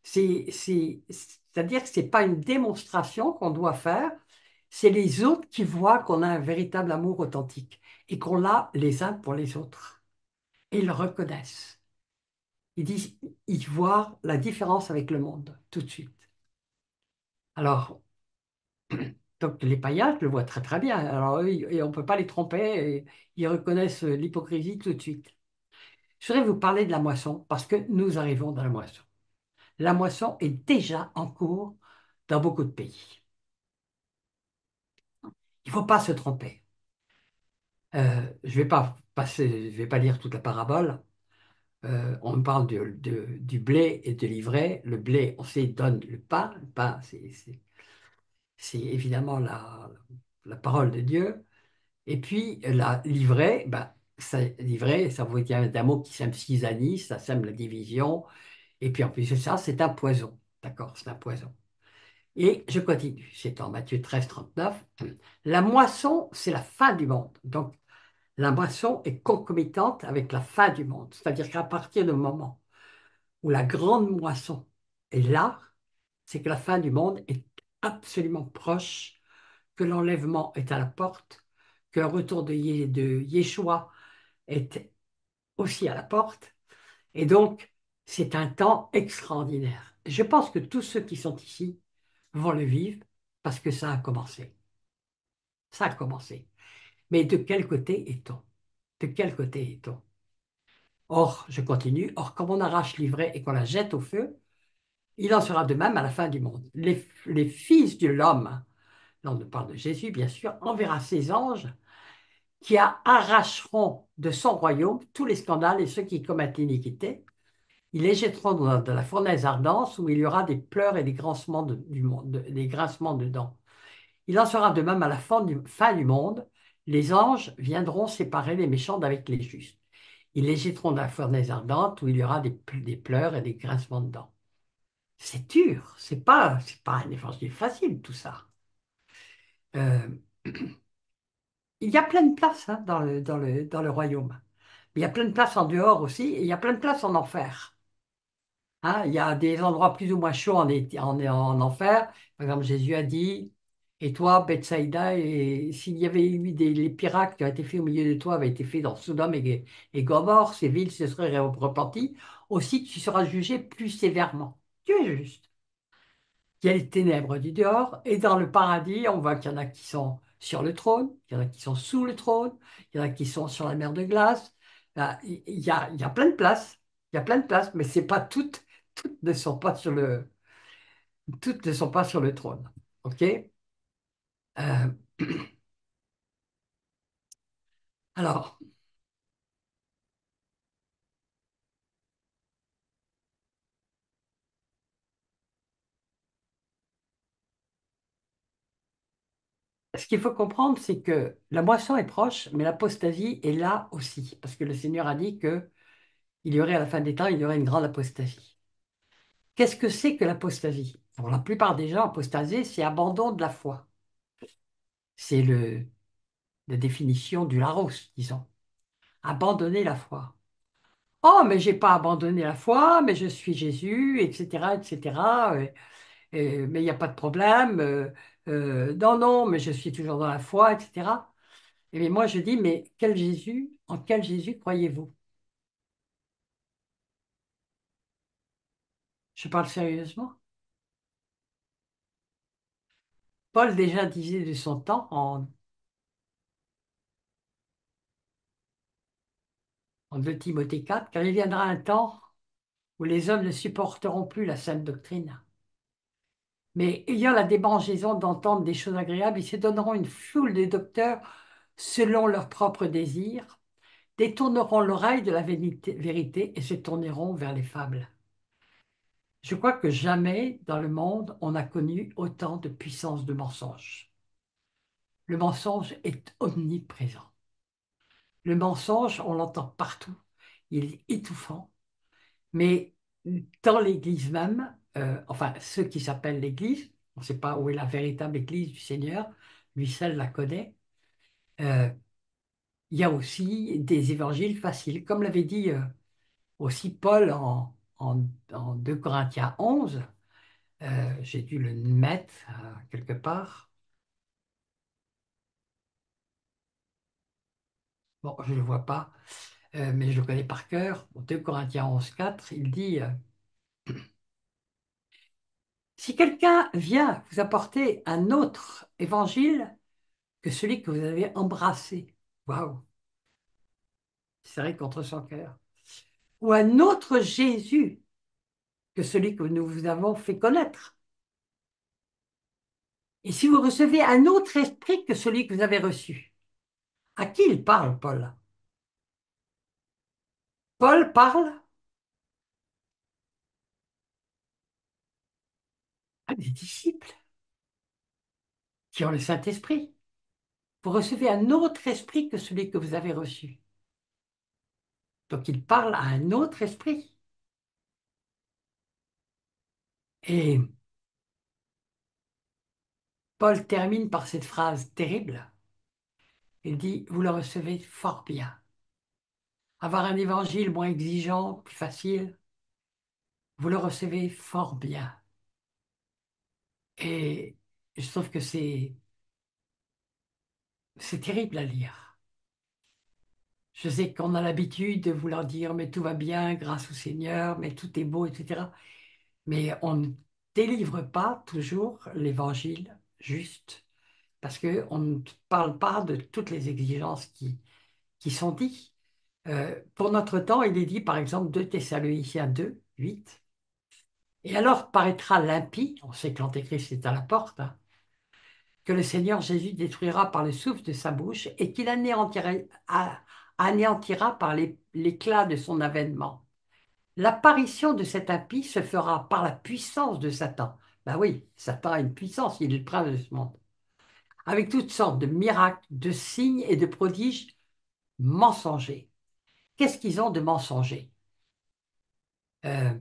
[SPEAKER 6] c'est-à-dire que ce n'est pas une démonstration qu'on doit faire, c'est les autres qui voient qu'on a un véritable amour authentique et qu'on l'a les uns pour les autres. Et ils le reconnaissent. Ils disent, ils voient la différence avec le monde tout de suite. Alors, donc les païens, je le vois très très bien. Alors, eux, et on ne peut pas les tromper, et ils reconnaissent l'hypocrisie tout de suite. Je voudrais vous parler de la moisson parce que nous arrivons dans la moisson. La moisson est déjà en cours dans beaucoup de pays. Il ne faut pas se tromper. Je vais pas lire toute la parabole. On parle du blé et de l'ivraie. Le blé, on sait, donne le pain. Le pain, c'est évidemment la parole de Dieu. Et puis, la livret, ben, ça, livret, ça veut dire un mot qui sème cisanie, ça sème la division. Et puis, en plus de ça, c'est un poison. D'accord, c'est un poison. Et je continue. C'est en Matthieu 13, 39. La moisson, c'est la fin du monde. Donc, la moisson est concomitante avec la fin du monde. C'est-à-dire qu'à partir du moment où la grande moisson est là, c'est que la fin du monde est absolument proche, que l'enlèvement est à la porte, que le retour de Yeshua est aussi à la porte. Et donc, c'est un temps extraordinaire. Je pense que tous ceux qui sont ici vont le vivre parce que ça a commencé. Ça a commencé. Mais de quel côté est-on? De quel côté est-on? Or, je continue, or, comme on arrache l'ivraie et qu'on la jette au feu, il en sera de même à la fin du monde. Les fils de l'homme, là on parle de Jésus bien sûr, enverra ses anges qui arracheront de son royaume tous les scandales et ceux qui commettent l'iniquité. Ils les jetteront dans la fournaise ardente où il y aura des pleurs et des grincements du monde, des grincements de dents. Il en sera de même à la fin du monde. Les anges viendront séparer les méchants d'avec les justes. Ils les jetteront dans la fournaise ardente où il y aura des pleurs et des grincements de dents. C'est dur, c'est pas un évangile facile tout ça. Euh, il y a plein de places hein, dans le royaume. Il y a plein de places en dehors aussi, et il y a plein de places en enfer. Hein, il y a des endroits plus ou moins chauds en enfer. Par exemple, Jésus a dit, et toi, Bethsaïda, et s'il y avait eu les miracles qui ont été faits au milieu de toi, avaient été faits dans Sodome et Gomorrhe, ces villes se seraient repenties, aussi tu seras jugé plus sévèrement. Tu es juste. Il y a les ténèbres du dehors, et dans le paradis, on voit qu'il y en a qui sont sur le trône, il y en a qui sont sous le trône, il y en a qui sont sur la mer de glace. Il y a plein de places, il y a plein de places, mais c'est pas toutes ne sont pas toutes ne sont pas sur le trône. OK? Euh, alors, ce qu'il faut comprendre, c'est que la moisson est proche, mais l'apostasie est là aussi, parce que le Seigneur a dit que il y aurait à la fin des temps, il y aurait une grande apostasie. Qu'est-ce que c'est que l'apostasie? Pour la plupart des gens, apostaser, c'est abandon de la foi. C'est la définition du Larousse, disons. Abandonner la foi. Oh, mais j'ai pas abandonné la foi, mais je suis Jésus, etc., etc. Mais il n'y a pas de problème. Non, non, mais je suis toujours dans la foi, etc. Et bien moi, je dis, mais en quel Jésus croyez-vous? Je parle sérieusement. Paul déjà disait de son temps, en 2 Timothée 4, car il viendra un temps où les hommes ne supporteront plus la saine doctrine. Mais ayant la démangeaison d'entendre des choses agréables, ils se donneront une foule de docteurs selon leurs propres désirs, détourneront l'oreille de la vérité et se tourneront vers les fables. Je crois que jamais dans le monde on a connu autant de puissance de mensonge. Le mensonge est omniprésent. Le mensonge, on l'entend partout. Il est étouffant. Mais dans l'Église même, enfin ceux qui s'appellent l'Église, on ne sait pas où est la véritable Église du Seigneur, lui seul la connaît, euh, il y a aussi des évangiles faciles. Comme l'avait dit aussi Paul en 2 Corinthiens 11, j'ai dû le mettre quelque part. Bon, je ne le vois pas, mais je le connais par cœur. En 2 Corinthiens 11, 4, il dit, si quelqu'un vient vous apporter un autre évangile que celui que vous avez embrassé, waouh, c'est contre son cœur, ou un autre Jésus que celui que nous vous avons fait connaître, et si vous recevez un autre esprit que celui que vous avez reçu, à qui il parle, Paul? Paul parle à des disciples. qui ont le Saint-Esprit. Vous recevez un autre esprit que celui que vous avez reçu. Donc il parle à un autre esprit. Et Paul termine par cette phrase terrible. Il dit, vous le recevez fort bien. Avoir un évangile moins exigeant, plus facile, vous le recevez fort bien. Et je trouve que c'est terrible à lire. Je sais qu'on a l'habitude de vouloir dire, mais tout va bien grâce au Seigneur, mais tout est beau, etc. Mais on ne délivre pas toujours l'évangile juste, parce qu'on ne parle pas de toutes les exigences qui sont dites. Pour notre temps, il est dit, par exemple, 2 Thessaloniciens 2, 8. Et alors paraîtra l'impie, on sait que l'Antéchrist est à la porte, hein, que le Seigneur Jésus détruira par le souffle de sa bouche et qu'il anéantira par l'éclat de son avènement. L'apparition de cet impie se fera par la puissance de Satan. Ben oui, Satan a une puissance, il est le prince de ce monde. Avec toutes sortes de miracles, de signes et de prodiges mensongers. Qu'est-ce qu'ils ont de mensonger? Euh,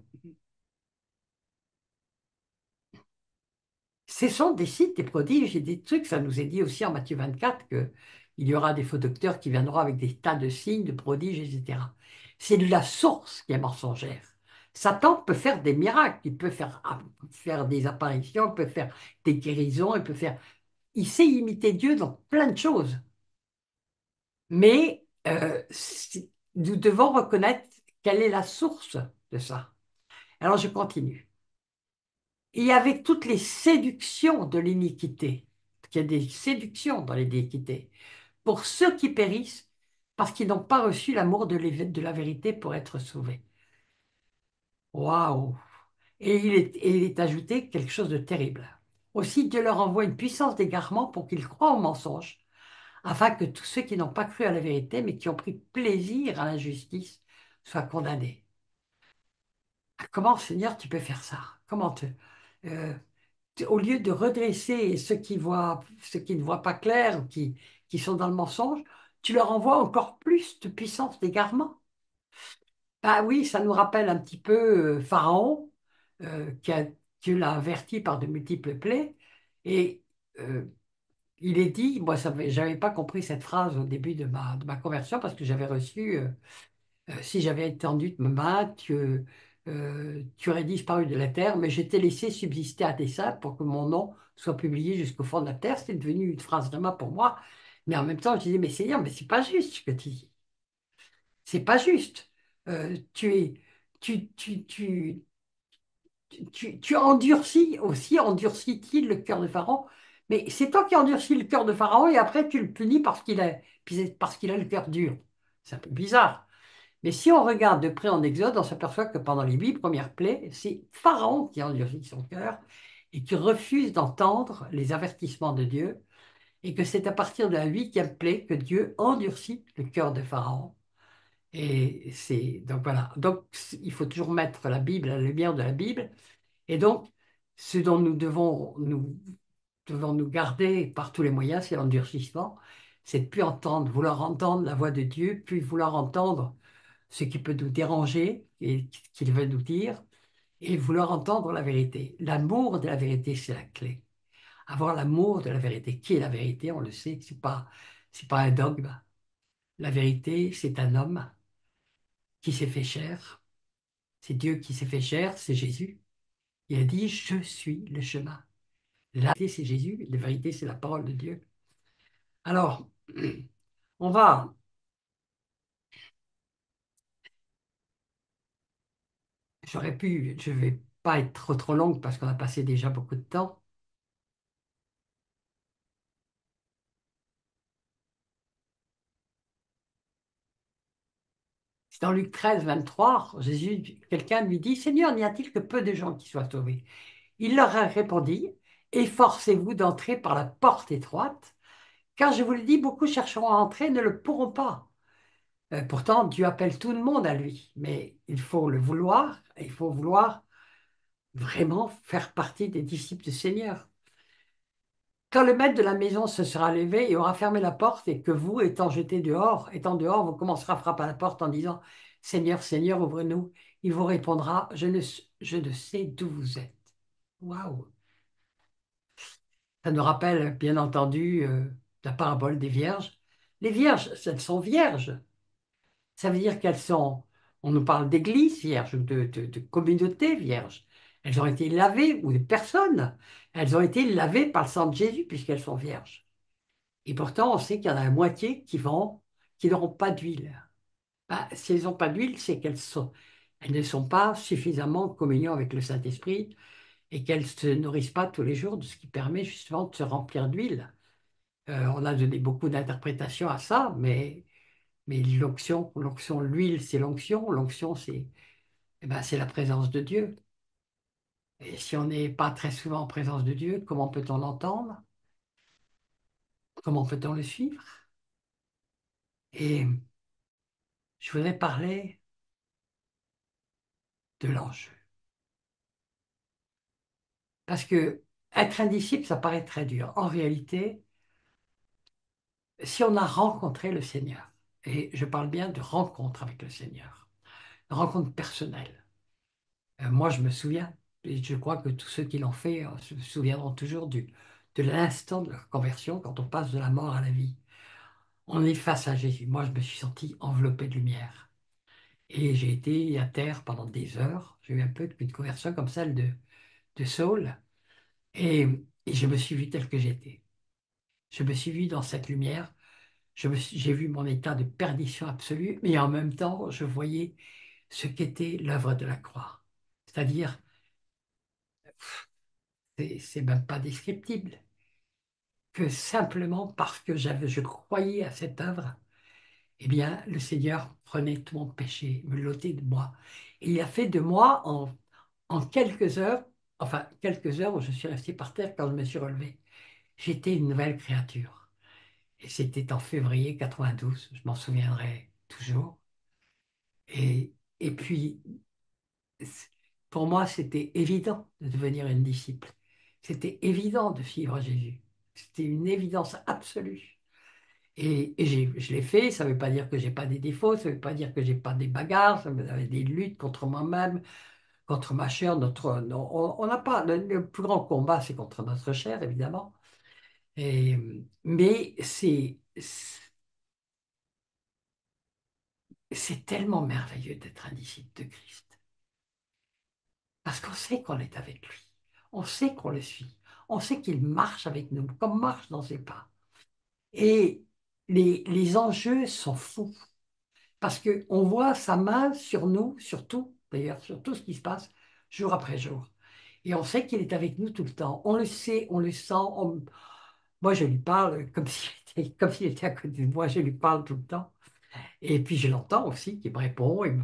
[SPEAKER 6] Ce sont des sites, des prodiges et des trucs. Ça nous est dit aussi en Matthieu 24 qu'il y aura des faux docteurs qui viendront avec des tas de signes, de prodiges, etc. C'est de la source qui est mensongère. Satan peut faire des miracles, il peut faire des apparitions, il peut faire des guérisons, il sait imiter Dieu dans plein de choses. Mais nous devons reconnaître quelle est la source de ça. Alors je continue. Et avec toutes les séductions de l'iniquité, qu'il y a des séductions dans l'iniquité, pour ceux qui périssent, parce qu'ils n'ont pas reçu l'amour de la vérité pour être sauvés. Waouh! Et il est ajouté quelque chose de terrible. Aussi, Dieu leur envoie une puissance d'égarement pour qu'ils croient au mensonge, afin que tous ceux qui n'ont pas cru à la vérité, mais qui ont pris plaisir à l'injustice, soient condamnés. Comment, Seigneur, tu peux faire ça? Euh, Au lieu de redresser ceux qui ne voient pas clair, qui sont dans le mensonge, tu leur envoies encore plus de puissance d'égarement. Ah oui, ça nous rappelle un petit peu Pharaon, Dieu l'a averti par de multiples plaies, et euh, il est dit, moi j'avais pas compris cette phrase au début de ma conversion, parce que j'avais reçu si j'avais étendu ma main, tu aurais disparu de la terre, mais je t'ai laissé subsister à tes saints pour que mon nom soit publié jusqu'au fond de la terre. C'était devenu une phrase vraiment pour moi. Mais en même temps, je disais, mais Seigneur, mais c'est pas juste ce que tu dis. C'est pas juste. Tu es, tu, tu endurcis aussi, endurcis-t-il le cœur de Pharaon, mais c'est toi qui endurcis le cœur de Pharaon et après tu le punis parce qu'il a le cœur dur. C'est un peu bizarre. Mais si on regarde de près en Exode, on s'aperçoit que pendant les 8 premières plaies, c'est Pharaon qui endurcit son cœur et qui refuse d'entendre les avertissements de Dieu, et que c'est à partir de la 8e plaie que Dieu endurcit le cœur de Pharaon. Et c'est donc voilà. Donc il faut toujours mettre la Bible à la lumière de la Bible. Et donc ce dont nous devons nous garder par tous les moyens, c'est l'endurcissement, c'est de plus vouloir entendre la voix de Dieu, plus vouloir entendre ce qui peut nous déranger et qu'il veut nous dire, et vouloir entendre la vérité. L'amour de la vérité, c'est la clé. Avoir l'amour de la vérité. Qui est la vérité? On le sait, c'est pas un dogme. La vérité, c'est un homme qui s'est fait chair. C'est Dieu qui s'est fait chair, c'est Jésus. Il a dit, je suis le chemin. La vérité, c'est Jésus. La vérité, c'est la parole de Dieu. Alors, on va, je vais pas être trop trop longue parce qu'on a passé déjà beaucoup de temps. C'est dans Luc 13, 23, quelqu'un lui dit, Seigneur, n'y a-t-il que peu de gens qui soient sauvés? Il leur a répondu, efforcez-vous d'entrer par la porte étroite, car je vous le dis, beaucoup chercheront à entrer et ne le pourront pas. Pourtant, Dieu appelle tout le monde à lui, mais il faut le vouloir, et il faut vouloir vraiment faire partie des disciples du Seigneur. Quand le maître de la maison se sera levé et aura fermé la porte, et que vous, étant dehors, vous commencerez à frapper à la porte en disant, Seigneur, Seigneur, ouvre-nous, il vous répondra, je ne sais d'où vous êtes. Waouh! Ça nous rappelle, bien entendu, la parabole des vierges. Les vierges, elles sont vierges. Ça veut dire qu'elles sont, on nous parle d'église vierge, ou de communauté vierge. Elles ont été lavées, ou de personnes. Elles ont été lavées par le sang de Jésus, puisqu'elles sont vierges. Et pourtant, on sait qu'il y en a la moitié qui n'auront pas d'huile. Ben, si elles n'ont pas d'huile, c'est elles ne sont pas suffisamment en communion avec le Saint-Esprit et qu'elles ne se nourrissent pas tous les jours de ce qui permet justement de se remplir d'huile. On a donné beaucoup d'interprétations à ça, mais l'huile, c'est l'onction. L'onction, eh ben, c'est la présence de Dieu. Et si on n'est pas très souvent en présence de Dieu, comment peut-on l'entendre? Comment peut-on le suivre? Et je voudrais parler de l'enjeu. Parce que être un disciple, ça paraît très dur. En réalité, si on a rencontré le Seigneur, et je parle bien de rencontre avec le Seigneur, rencontre personnelle. Moi, je me souviens, et je crois que tous ceux qui l'ont fait se souviendront toujours de l'instant de leur conversion quand on passe de la mort à la vie. On est face à Jésus. Moi, je me suis senti enveloppé de lumière. Et j'ai été à terre pendant des heures. J'ai eu un peu une conversion comme celle de Saul. Et, et je me suis vu tel que j'étais. Je me suis vu dans cette lumière. J'ai vu mon état de perdition absolue, mais en même temps, je voyais ce qu'était l'œuvre de la croix. C'est-à-dire, c'est même pas descriptible, que simplement parce que je croyais à cette œuvre, eh bien, le Seigneur prenait tout mon péché, me l'ôtait de moi. Et il a fait de moi, en quelques heures, enfin, quelques heures où je suis resté par terre quand je me suis relevé, j'étais une nouvelle créature. Et c'était en février 92, je m'en souviendrai toujours. Et puis, pour moi, c'était évident de devenir une disciple. C'était évident de suivre Jésus. C'était une évidence absolue. Je l'ai fait, ça ne veut pas dire que j'ai pas des défauts, ça ne veut pas dire que j'ai pas des bagarres, ça veut dire des luttes contre moi-même, contre ma chair. Non, on n'a pas, le plus grand combat, c'est contre notre chair, évidemment. Mais c'est tellement merveilleux d'être un disciple de Christ. Parce qu'on sait qu'on est avec lui. On sait qu'on le suit. On sait qu'il marche avec nous, comme marche dans ses pas. Et les enjeux sont fous. Parce qu'on voit sa main sur nous, sur tout, d'ailleurs, sur tout ce qui se passe, jour après jour. Et on sait qu'il est avec nous tout le temps. On le sait, on le sent. Moi, je lui parle comme s'il était à côté de moi. Je lui parle tout le temps. Et puis je l'entends aussi, qui me répond, il me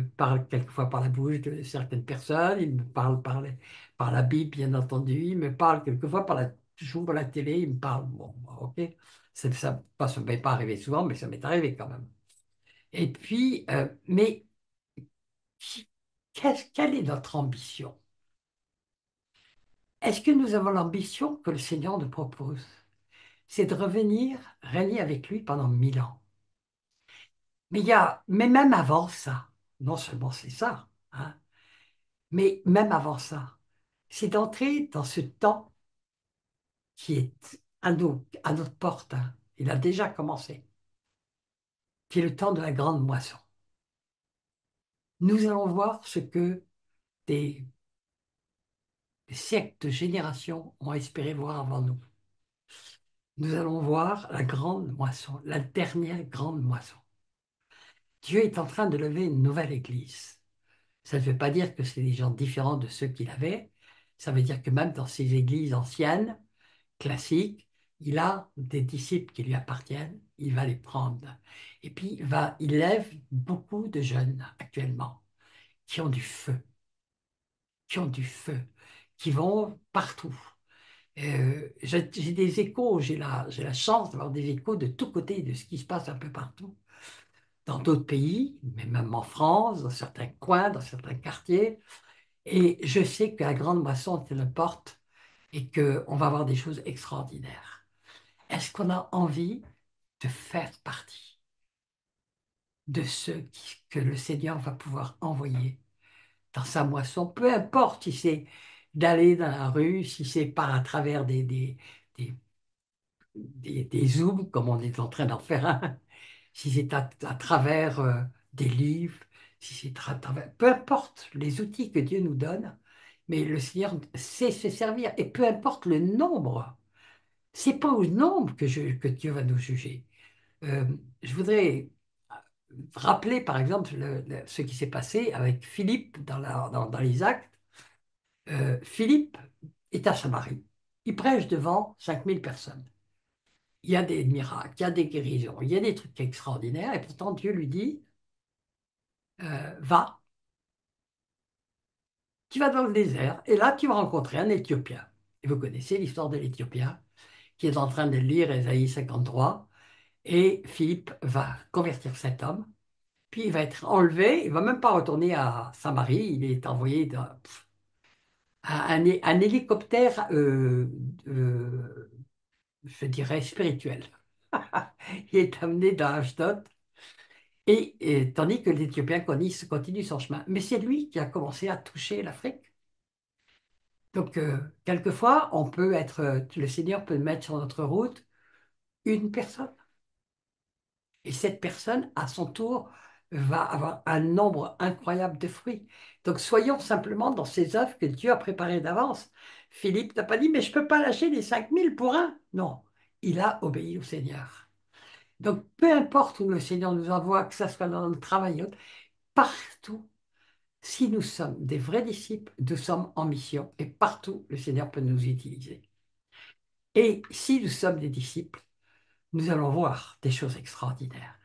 [SPEAKER 6] parle quelquefois par la bouche de certaines personnes, il me parle par la Bible, bien entendu, il me parle quelquefois j'ouvre la télé, il me parle, bon, ok, ça ne m'est pas arrivé souvent, mais ça m'est arrivé quand même. Et puis, mais quelle est notre ambition? Est-ce que nous avons l'ambition que le Seigneur nous propose? C'est de revenir régner avec lui pendant 1000 ans. Mais même avant ça, non seulement c'est ça, hein, mais même avant ça, c'est d'entrer dans ce temps qui est à notre porte, hein. Il a déjà commencé, qui est le temps de la grande moisson. Nous allons voir ce que des, des siècles de générations ont espéré voir avant nous. Nous allons voir la grande moisson, la dernière grande moisson. Dieu est en train de lever une nouvelle église. Ça ne veut pas dire que c'est des gens différents de ceux qu'il avait. Ça veut dire que même dans ces églises anciennes, classiques, il a des disciples qui lui appartiennent, il va les prendre. Et puis, il lève beaucoup de jeunes actuellement qui ont du feu, qui ont du feu, qui vont partout. J'ai des échos, j'ai la chance d'avoir des échos de tous côtés de ce qui se passe un peu partout, dans d'autres pays, mais même en France, dans certains coins, dans certains quartiers. Et je sais que la grande moisson est à la porte et qu'on va avoir des choses extraordinaires. Est-ce qu'on a envie de faire partie de ceux que le Seigneur va pouvoir envoyer dans sa moisson, peu importe si c'est d'aller dans la rue, si c'est par à travers des, des zooms, comme on est en train d'en faire un, si c'est à travers des livres, si c'est à travers, peu importe les outils que Dieu nous donne, mais le Seigneur sait se servir, et peu importe le nombre, c'est pas au nombre que Dieu va nous juger. Euh, je voudrais rappeler, par exemple, ce qui s'est passé avec Philippe dans les Actes. Philippe est à Samarie. Il prêche devant 5000 personnes. Il y a des miracles, il y a des guérisons, il y a des trucs extraordinaires, et pourtant Dieu lui dit, va, tu vas dans le désert, et là tu vas rencontrer un Éthiopien. Et vous connaissez l'histoire de l'Éthiopien, qui est en train de lire Ésaïe 53, et Philippe va convertir cet homme, puis il va être enlevé, il ne va même pas retourner à Samarie, il est envoyé à un hélicoptère, je dirais, spirituel. Il est amené dans Ashdod, et tandis que l'Éthiopien continue son chemin. Mais c'est lui qui a commencé à toucher l'Afrique. Donc, quelquefois, le Seigneur peut mettre sur notre route une personne. Et cette personne, à son tour, va avoir un nombre incroyable de fruits. Donc, soyons simplement dans ces œuvres que Dieu a préparées d'avance. Philippe n'a pas dit, mais je ne peux pas lâcher les 5000 pour un. Non, il a obéi au Seigneur. Donc, peu importe où le Seigneur nous envoie, que ce soit dans notre travail, partout, si nous sommes des vrais disciples, nous sommes en mission et partout, le Seigneur peut nous utiliser. Et si nous sommes des disciples, nous allons voir des choses extraordinaires.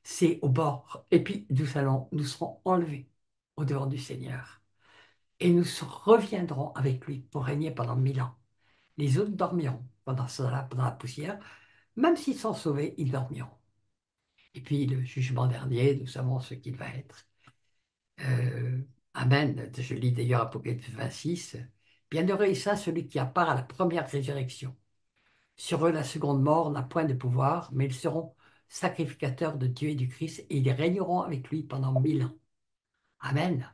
[SPEAKER 6] C'est au bord. Et puis, nous serons enlevés au devant du Seigneur. Et nous reviendrons avec lui pour régner pendant 1000 ans. Les autres dormiront pendant la poussière. Même s'ils sont sauvés, ils dormiront. Et puis, le jugement dernier, nous savons ce qu'il va être. Euh, Amen. Je lis d'ailleurs Apocalypse 26. Bienheureux est ça celui qui a part à la première résurrection. Sur eux, la seconde mort n'a point de pouvoir, mais ils seront sacrificateurs de Dieu et du Christ, et ils régneront avec lui pendant 1000 ans. Amen.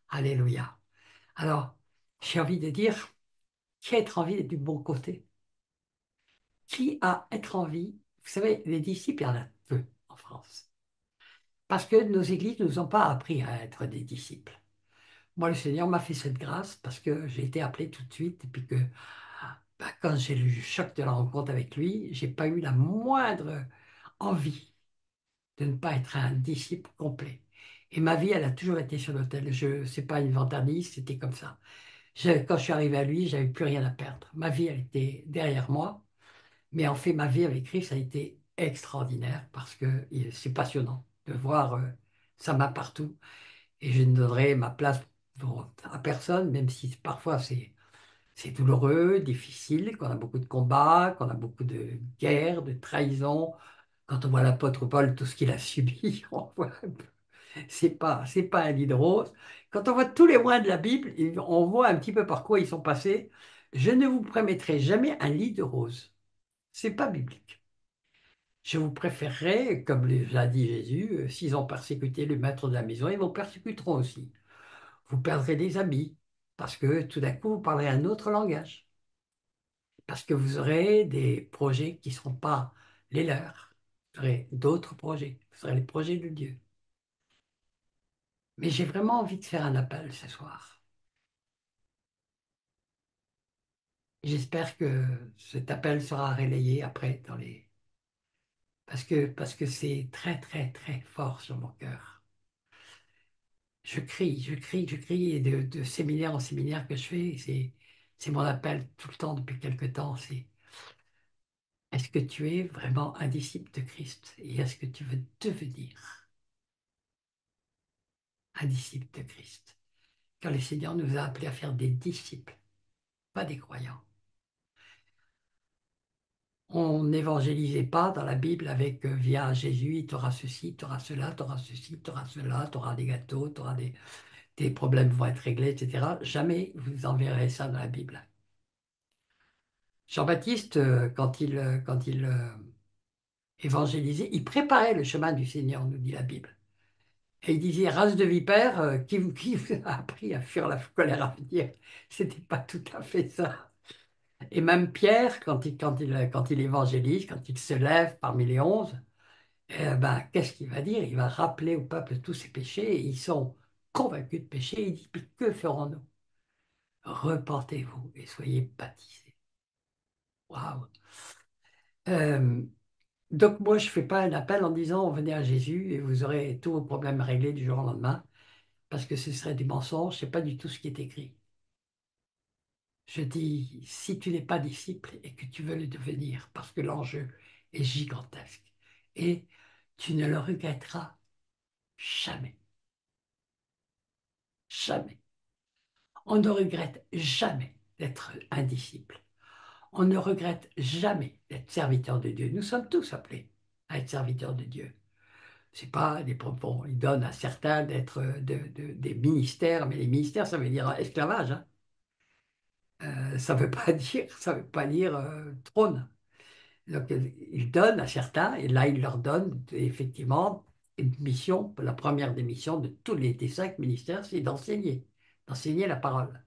[SPEAKER 6] Alléluia. Alors, j'ai envie de dire, qui a être envie d'être du bon côté? Qui a être envie? Vous savez, les disciples, il y en a peu en France. Parce que nos églises ne nous ont pas appris à être des disciples. Moi, le Seigneur m'a fait cette grâce parce que j'ai été appelé tout de suite et puis que quand j'ai eu le choc de la rencontre avec lui, j'ai pas eu la moindre envie de ne pas être un disciple complet. Et ma vie, elle a toujours été sur l'autel. Je sais pas une vantarniste, c'était comme ça. Quand je suis arrivé à lui, j'avais plus rien à perdre. Ma vie, elle était derrière moi, mais en fait, ma vie avec Christ a été extraordinaire parce que c'est passionnant de voir sa main partout. Et je ne donnerai ma place à personne, même si parfois c'est douloureux, difficile, qu'on a beaucoup de combats, qu'on a beaucoup de guerres, de trahisons. Quand on voit l'apôtre Paul, tout ce qu'il a subi, on voit c'est pas un lit de rose. Quand on voit tous les mois de la Bible, on voit un petit peu par quoi ils sont passés. Je ne vous promettrai jamais un lit de rose. C'est pas biblique. Je vous préférerais, comme l'a dit Jésus, s'ils ont persécuté le maître de la maison, ils vous persécuteront aussi. Vous perdrez des amis parce que tout d'un coup, vous parlerez un autre langage. Parce que vous aurez des projets qui ne seront pas les leurs. Vous aurez d'autres projets. Vous aurez les projets de Dieu. Mais j'ai vraiment envie de faire un appel ce soir. J'espère que cet appel sera relayé après parce que c'est très, très, très fort sur mon cœur. Je crie, je crie, je crie, et de séminaire en séminaire que je fais, c'est mon appel tout le temps depuis quelque temps, c'est est-ce que tu es vraiment un disciple de Christ et est-ce que tu veux devenir un disciple de Christ? Car le Seigneur nous a appelés à faire des disciples, pas des croyants. On n'évangélisait pas dans la Bible avec viens à Jésus, tu auras ceci, tu auras cela, tu auras ceci, tu auras cela, tu auras des gâteaux, tu auras tes problèmes vont être réglés, etc. Jamais vous enverrez ça dans la Bible. Jean-Baptiste, quand il évangélisait, il préparait le chemin du Seigneur, nous dit la Bible. Et il disait, race de vipères, qui vous a appris à fuir la colère à venir? C'était pas tout à fait ça. Et même Pierre, quand il évangélise, quand il se lève parmi les 11, ben, qu'est-ce qu'il va dire? Il va rappeler au peuple tous ses péchés, et ils sont convaincus de péché. Il dit, mais que ferons-nous? Repentez-vous et soyez baptisés. Waouh! Euh, donc moi, je ne fais pas un appel en disant, venez à Jésus et vous aurez tous vos problèmes réglés du jour au lendemain, parce que ce serait du mensonge, ce n'est pas du tout ce qui est écrit. Je dis, si tu n'es pas disciple et que tu veux le devenir, parce que l'enjeu est gigantesque, et tu ne le regretteras jamais, jamais. On ne regrette jamais d'être un disciple. On ne regrette jamais d'être serviteur de Dieu. Nous sommes tous appelés à être serviteurs de Dieu. C'est pas des propos. Il donne à certains d'être des ministères, mais les ministères, ça veut dire esclavage, hein. Ça veut pas dire trône. Donc, il donne à certains, et là, il leur donne effectivement une mission. La première des missions de tous des 5 ministères, c'est d'enseigner la parole.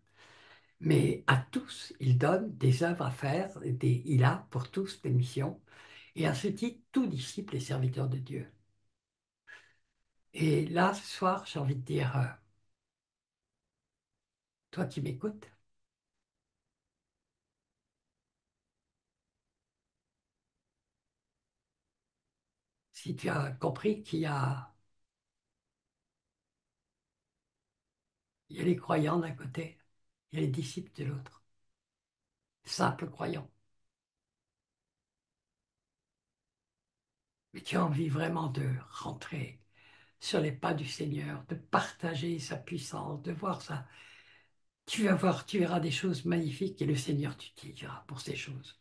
[SPEAKER 6] Mais à tous, il donne des œuvres à faire, il a pour tous des missions. Et à ce titre, tout disciple est serviteur de Dieu. Et là, ce soir, j'ai envie de dire, toi qui m'écoutes, si tu as compris il y a les croyants d'un côté, il y a les disciples de l'autre, simples croyants, mais tu as envie vraiment de rentrer sur les pas du Seigneur, de partager sa puissance, de voir ça. Tu vas voir, tu verras des choses magnifiques et le Seigneur t'utilisera pour ces choses.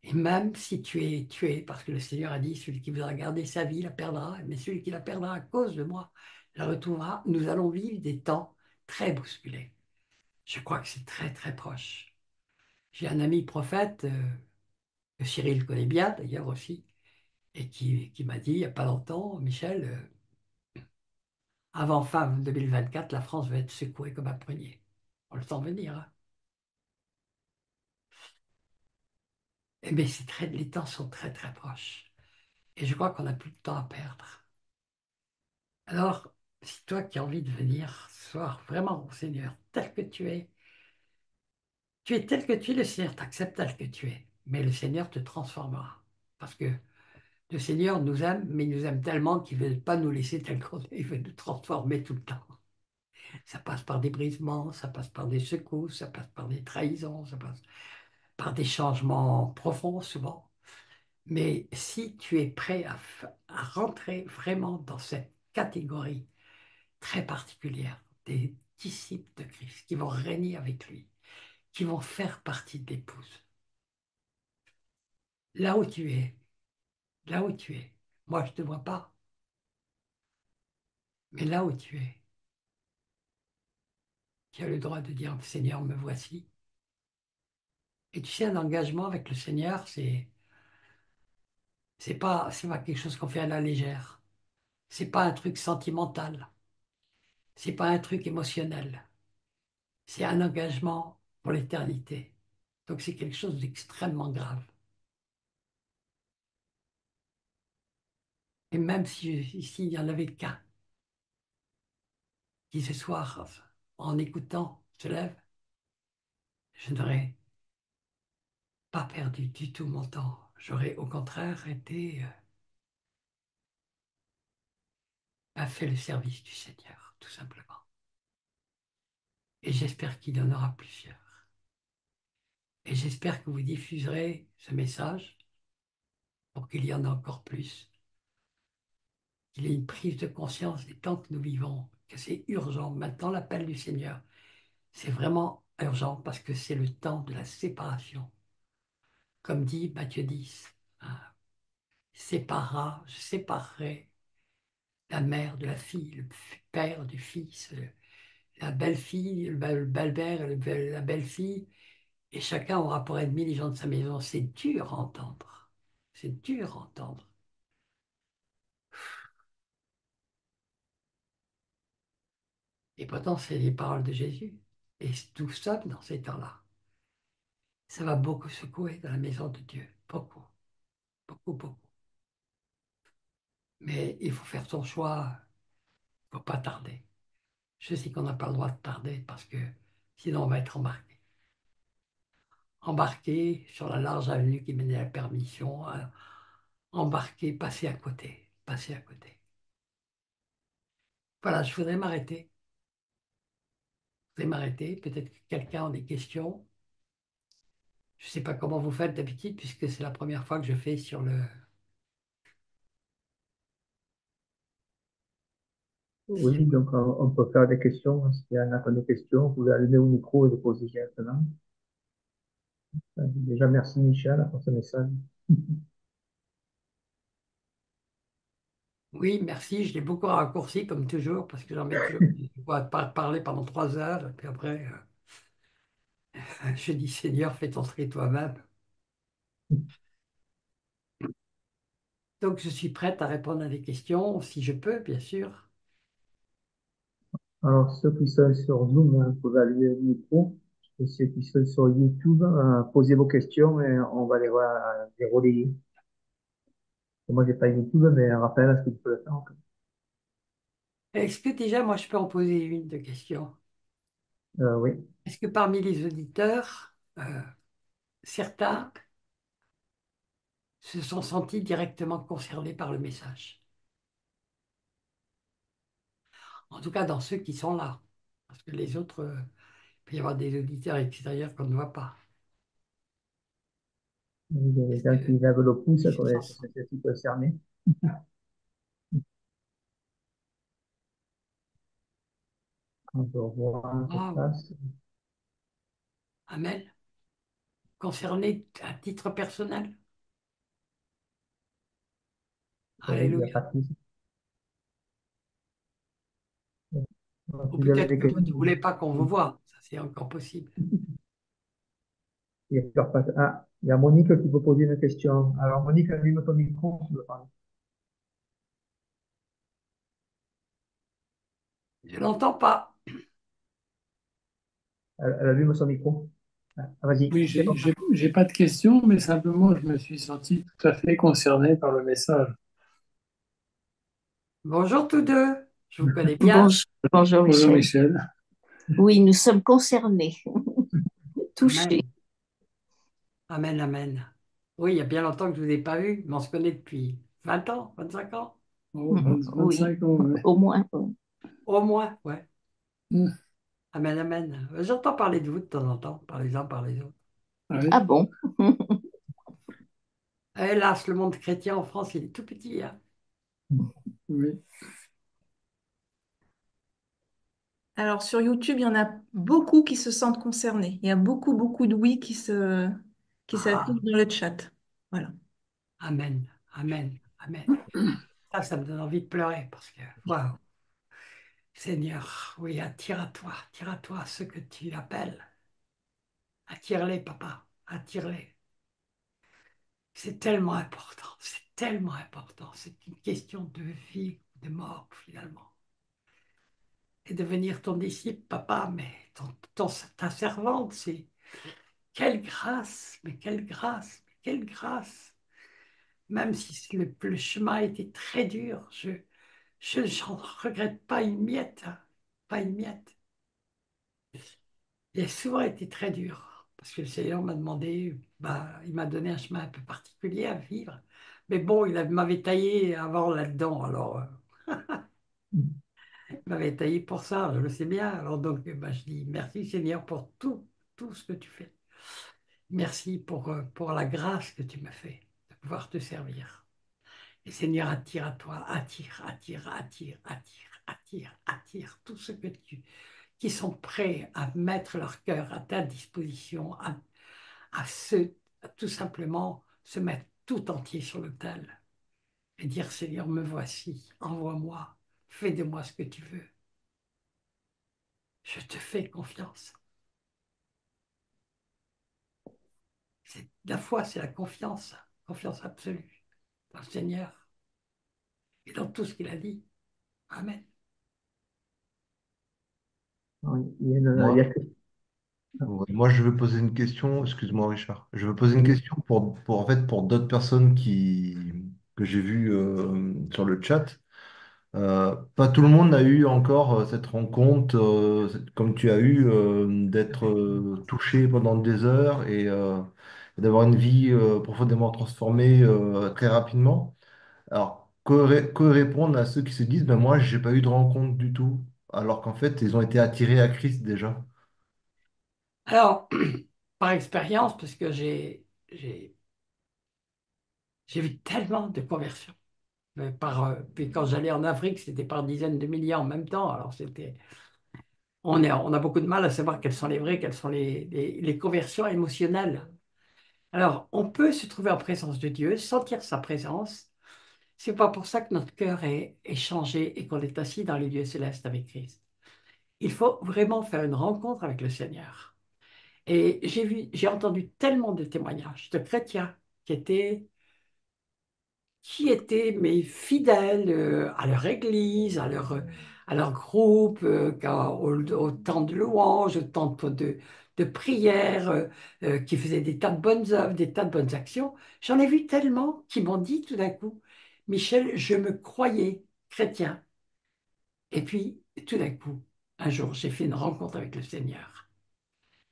[SPEAKER 6] Et même si tu es tué, parce que le Seigneur a dit, celui qui voudra garder sa vie la perdra, mais celui qui la perdra à cause de moi la retrouvera. Nous allons vivre des temps très bousculés. Je crois que c'est très très proche. J'ai un ami prophète, que Cyril connaît bien d'ailleurs aussi, et qui m'a dit il n'y a pas longtemps, Michel, avant fin 2024, la France va être secouée comme un prunier. On le sent venir, hein. Eh bien, les temps sont très très proches. Et je crois qu'on n'a plus de temps à perdre. Alors, si toi qui as envie de venir ce soir vraiment au Seigneur, tel que tu es tel que tu es, le Seigneur t'accepte tel que tu es, mais le Seigneur te transformera. Parce que le Seigneur nous aime, mais il nous aime tellement qu'il ne veut pas nous laisser tel qu'on est, il veut nous transformer tout le temps. Ça passe par des brisements, ça passe par des secousses, ça passe par des trahisons, ça passe par des changements profonds souvent. Mais si tu es prêt à rentrer vraiment dans cette catégorie très particulière des disciples de Christ qui vont régner avec lui, qui vont faire partie de l'épouse. Là où tu es, là où tu es, moi je ne te vois pas, mais là où tu as le droit de dire Seigneur, me voici. Et tu sais, un engagement avec le Seigneur, c'est pas quelque chose qu'on fait à la légère. C'est pas un truc sentimental. C'est pas un truc émotionnel. C'est un engagement pour l'éternité. Donc c'est quelque chose d'extrêmement grave. Et même si ici il n'y en avait qu'un qui ce soir, en écoutant, se lève, je n'aurais pas perdu du tout mon temps. J'aurais au contraire fait le service du Seigneur, tout simplement. Et j'espère qu'il y en aura plusieurs. Et j'espère que vous diffuserez ce message pour qu'il y en ait encore plus, qu'il y ait une prise de conscience des temps que nous vivons, que c'est urgent. Maintenant, l'appel du Seigneur, c'est vraiment urgent parce que c'est le temps de la séparation. Comme dit Matthieu 10, hein, je séparerai la mère de la fille, le père du fils, la belle-fille, le bel-père, la belle-fille, Et chacun aura pour ennemi les gens de sa maison. C'est dur à entendre. C'est dur à entendre. Et pourtant, c'est les paroles de Jésus. Et tout ça dans ces temps-là. Ça va beaucoup secouer dans la maison de Dieu. Beaucoup, beaucoup, beaucoup. Mais il faut faire son choix. Il ne faut pas tarder. Je sais qu'on n'a pas le droit de tarder parce que sinon on va être embarqué. Embarqué sur la large avenue qui menait à la permission. Embarqué, passer à côté. Passer à côté. Voilà, je voudrais m'arrêter. Je voudrais m'arrêter. Peut-être que quelqu'un a des questions. Je ne sais pas comment vous faites d'habitude puisque c'est la première fois que je fais sur le...
[SPEAKER 4] Oui, donc on peut faire des questions. S'il y en a qui ont des questions, vous pouvez allumer au micro et les poser directement. Déjà, merci Michel pour ce message.
[SPEAKER 6] Oui, merci. Je l'ai beaucoup raccourci comme toujours parce que j'en mets toujours. Je vois parler pendant 3 heures. Et puis après, je dis Seigneur, fais ton tri toi-même. Donc, je suis prête à répondre à des questions, si je peux, bien sûr.
[SPEAKER 4] Alors, ceux qui sont sur Zoom, vous pouvez allumer le micro. Et ceux qui sont sur YouTube, posez vos questions et on va les relayer. Moi, j'ai pas YouTube, mais Raphaël, est-ce que tu peux le faire?
[SPEAKER 6] Est-ce que déjà, moi, je peux en poser une de questions?
[SPEAKER 4] Oui.
[SPEAKER 6] Est-ce que parmi les auditeurs, certains se sont sentis directement concernés par le message? En tout cas, dans ceux qui sont là. Parce que les autres, il peut y avoir des auditeurs extérieurs qu'on ne voit pas.
[SPEAKER 4] Il y a des
[SPEAKER 6] Est-ce
[SPEAKER 4] gens
[SPEAKER 6] que
[SPEAKER 4] qui lèvent le pouce,
[SPEAKER 6] ils
[SPEAKER 4] ça
[SPEAKER 6] se
[SPEAKER 4] pourrait
[SPEAKER 6] sentent-
[SPEAKER 4] être ceux qui concernés. On peut voir un peu de
[SPEAKER 6] Waouh,
[SPEAKER 4] place.
[SPEAKER 6] Amen. Concernés à titre personnel?
[SPEAKER 4] Oui, il n'y a
[SPEAKER 6] Alléluia.
[SPEAKER 4] pas de souci.
[SPEAKER 6] Ou
[SPEAKER 4] Donc, vous avez
[SPEAKER 6] peut-être
[SPEAKER 4] des
[SPEAKER 6] que vous ne
[SPEAKER 4] questions?
[SPEAKER 6] voulez pas qu'on vous voit. Ça, c'est encore possible.
[SPEAKER 4] Il y a Monique qui peut poser une question. Alors, Monique, allume ton micro, si tu veux parler.
[SPEAKER 6] Je n'entends pas.
[SPEAKER 4] Elle allume son micro. Vas-y,
[SPEAKER 5] Oui,
[SPEAKER 4] c'est bon.
[SPEAKER 5] j'ai pas de questions, mais simplement, je me suis senti tout à fait concerné par le message.
[SPEAKER 6] Bonjour tous deux. Je vous connais bien.
[SPEAKER 7] Bonjour, bonjour
[SPEAKER 5] Bonjour
[SPEAKER 7] Michel.
[SPEAKER 5] Michel.
[SPEAKER 7] Oui, nous sommes concernés, touchés.
[SPEAKER 6] Amen. Amen, amen. Oui, il y a bien longtemps que je ne vous ai pas vu, mais on se connaît depuis 20 ans, 25 ans.
[SPEAKER 5] Oh,
[SPEAKER 7] Oui,
[SPEAKER 5] 25 ans, ouais.
[SPEAKER 7] au moins.
[SPEAKER 6] Au moins, ouais.
[SPEAKER 5] Hmm.
[SPEAKER 6] Amen, amen. J'entends parler de vous de temps en temps, par les uns, par les autres.
[SPEAKER 7] Ah
[SPEAKER 5] Ouais,
[SPEAKER 7] bon?
[SPEAKER 6] Hélas, le monde chrétien en France, il est tout petit, hein.
[SPEAKER 5] oui.
[SPEAKER 8] Alors sur YouTube, il y en a beaucoup qui se sentent concernés. Il y a beaucoup, beaucoup de oui qui
[SPEAKER 6] Ah,
[SPEAKER 8] s'affichent dans le chat. Voilà.
[SPEAKER 6] amen, amen, amen. Ça me donne envie de pleurer parce que, waouh, Seigneur, oui, attire à toi ceux que tu appelles. Attire-les, papa, attire-les. C'est tellement important, c'est tellement important. C'est une question de vie, de mort, finalement. Et devenir ton disciple, papa, mais ta servante, c'est quelle grâce, mais quelle grâce, mais quelle grâce. Même si le chemin était très dur, je n'en regrette pas une miette, hein, pas une miette. Il a souvent été très dur, parce que le Seigneur m'a demandé, bah, il m'a donné un chemin un peu particulier à vivre. Mais bon, m'avait taillé avant là-dedans, alors il m'avait taillé pour ça, je le sais bien. Alors donc, bah, je dis merci Seigneur pour tout, tout ce que tu fais. Merci pour la grâce que tu me fais de pouvoir te servir. Et Seigneur, attire à toi, attire, attire, attire, attire, attire, attire tous ceux qui sont prêts à mettre leur cœur à ta disposition, à tout simplement se mettre tout entier sur l'autel et dire Seigneur, me voici, envoie-moi, fais de moi ce que tu veux. Je te fais confiance. La foi, c'est la confiance absolue dans le Seigneur et dans tout ce qu'il a dit. Amen.
[SPEAKER 4] Oui, il y a
[SPEAKER 9] Moi,
[SPEAKER 4] que-
[SPEAKER 9] ouais, moi, je veux poser une question. Excuse-moi, Richard. Je veux poser une question en fait, pour d'autres personnes que j'ai vues sur le chat. Pas tout le monde a eu encore cette rencontre, comme tu as eu, d'être touché pendant des heures et d'avoir une vie profondément transformée très rapidement. Alors, que répondre à ceux qui se disent, ben moi, j'ai pas eu de rencontre du tout, alors qu'en fait, ils ont été attirés à Christ déjà.
[SPEAKER 6] Alors, par expérience, parce que j'ai vu tellement de conversions. Puis quand j'allais en Afrique, c'était par dizaines de milliers en même temps. Alors on a beaucoup de mal à savoir quelles sont les vraies, quelles sont les conversions émotionnelles. Alors, on peut se trouver en présence de Dieu, sentir sa présence. C'est pas pour ça que notre cœur est changé et qu'on est assis dans les lieux célestes avec Christ. Il faut vraiment faire une rencontre avec le Seigneur. Et j'ai entendu tellement de témoignages de chrétiens qui étaient mais fidèles à leur église, à leur groupe, au temps de louange, au temps de prière, qui faisaient des tas de bonnes œuvres, des tas de bonnes actions. J'en ai vu tellement qui m'ont dit tout d'un coup, Michel, je me croyais chrétien. Et puis, tout d'un coup, un jour, j'ai fait une rencontre avec le Seigneur.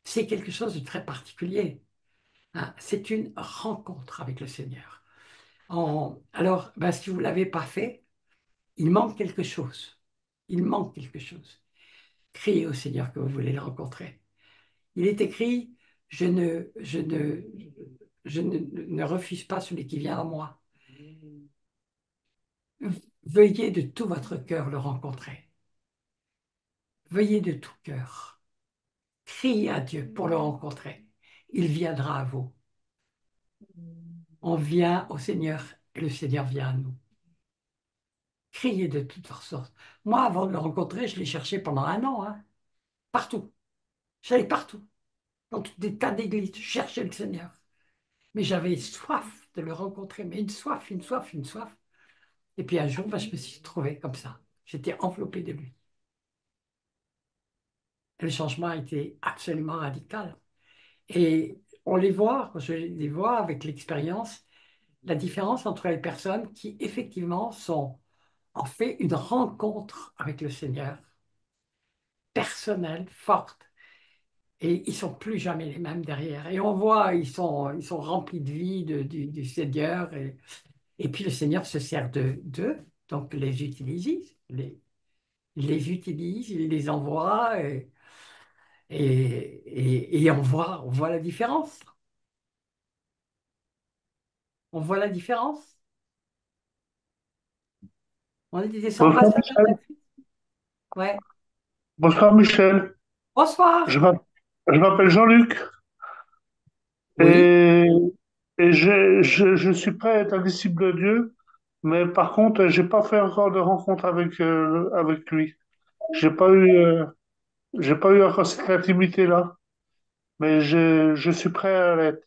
[SPEAKER 6] C'est quelque chose de très particulier, hein. C'est une rencontre avec le Seigneur. Alors, ben, si vous ne l'avez pas fait, il manque quelque chose. Il manque quelque chose. Criez au Seigneur que vous voulez le rencontrer. Il est écrit, je ne, je ne, je ne refuse pas celui qui vient à moi. Veuillez de tout votre cœur le rencontrer. Veuillez de tout cœur. Criez à Dieu pour le rencontrer. Il viendra à vous. On vient au Seigneur et le Seigneur vient à nous. Criez de toutes sortes. Moi, avant de le rencontrer, je l'ai cherché pendant un an, hein, partout. J'allais partout, dans tous des tas d'églises, chercher le Seigneur. Mais j'avais soif de le rencontrer, mais une soif, une soif, une soif. Et puis un jour, ben, je me suis trouvé comme ça. J'étais enveloppé de lui. Et le changement a été absolument radical. Et on les voit, je les vois avec l'expérience, la différence entre les personnes qui effectivement sont en fait une rencontre avec le Seigneur, personnelle, forte, et ils sont plus jamais les mêmes derrière. Et on voit, ils sont remplis de vie du Seigneur, et puis le Seigneur se sert d'eux, donc les utilise, il les envoie, et on voit la différence. On voit la différence. On est des
[SPEAKER 10] Bonsoir
[SPEAKER 6] ambassadeurs de
[SPEAKER 10] Michel.
[SPEAKER 6] Christ. Ouais.
[SPEAKER 10] Bonsoir Michel. Je
[SPEAKER 6] Bonsoir.
[SPEAKER 10] m'appelle je m'appelle Jean-Luc
[SPEAKER 6] Oui.
[SPEAKER 10] et, je suis prêt à être un disciple de Dieu, mais par contre, j'ai pas fait encore de rencontre avec lui. J'ai pas eu, euh, j'ai pas eu encore cette intimité-là, mais je suis prêt à l'être.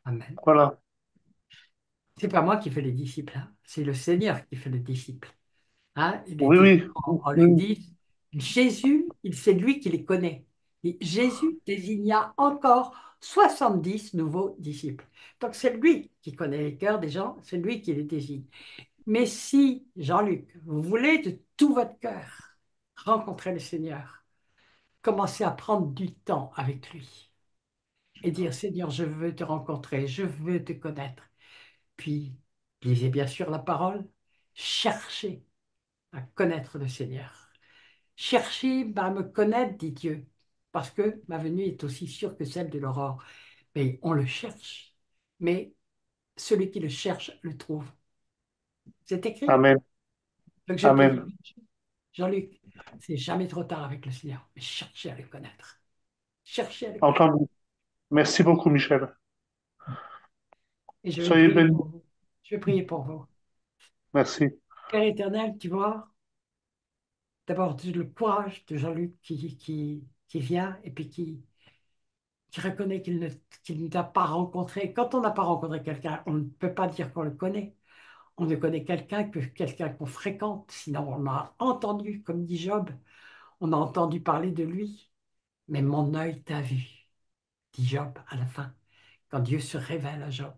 [SPEAKER 6] Amen.
[SPEAKER 10] Voilà.
[SPEAKER 6] C'est pas moi qui fais les disciples, hein. C'est le Seigneur qui fait les disciples. Hein, il est
[SPEAKER 10] Oui,
[SPEAKER 6] écrit
[SPEAKER 10] oui,
[SPEAKER 6] en Luc
[SPEAKER 10] oui.
[SPEAKER 6] 10, Jésus, c'est lui qui les connaît. Et Jésus désigna encore 70 nouveaux disciples. Donc c'est lui qui connaît les cœurs des gens, c'est lui qui les désigne. Mais si, Jean-Luc, vous voulez de tout votre cœur rencontrer le Seigneur, commencez à prendre du temps avec lui et dire, Seigneur, je veux te rencontrer, je veux te connaître. Puis, lisez bien sûr la parole, cherchez à connaître le Seigneur. Cherchez à me connaître, dit Dieu, parce que ma venue est aussi sûre que celle de l'aurore. Mais on le cherche. Mais celui qui le cherche le trouve. C'est écrit.
[SPEAKER 10] Amen.
[SPEAKER 6] Donc je te dis,
[SPEAKER 10] Amen.
[SPEAKER 6] Jean-Luc, c'est jamais trop tard avec le Seigneur, mais cherchez à le connaître. Cherchez à le connaître.
[SPEAKER 10] Entendu. Merci beaucoup Michel.
[SPEAKER 6] Et je vais
[SPEAKER 10] Soyez
[SPEAKER 6] prier
[SPEAKER 10] bénis.
[SPEAKER 6] pour vous. Je vais prier pour vous.
[SPEAKER 10] Merci.
[SPEAKER 6] Père éternel, tu vois, d'abord le courage de Jean-Luc qui vient et puis qui reconnaît qu'il ne t'a pas rencontré. Quand on n'a pas rencontré quelqu'un, on ne peut pas dire qu'on le connaît. On ne connaît quelqu'un que quelqu'un qu'on fréquente. Sinon, on a entendu, comme dit Job, on a entendu parler de lui. Mais mon œil t'a vu, dit Job à la fin, quand Dieu se révèle à Job.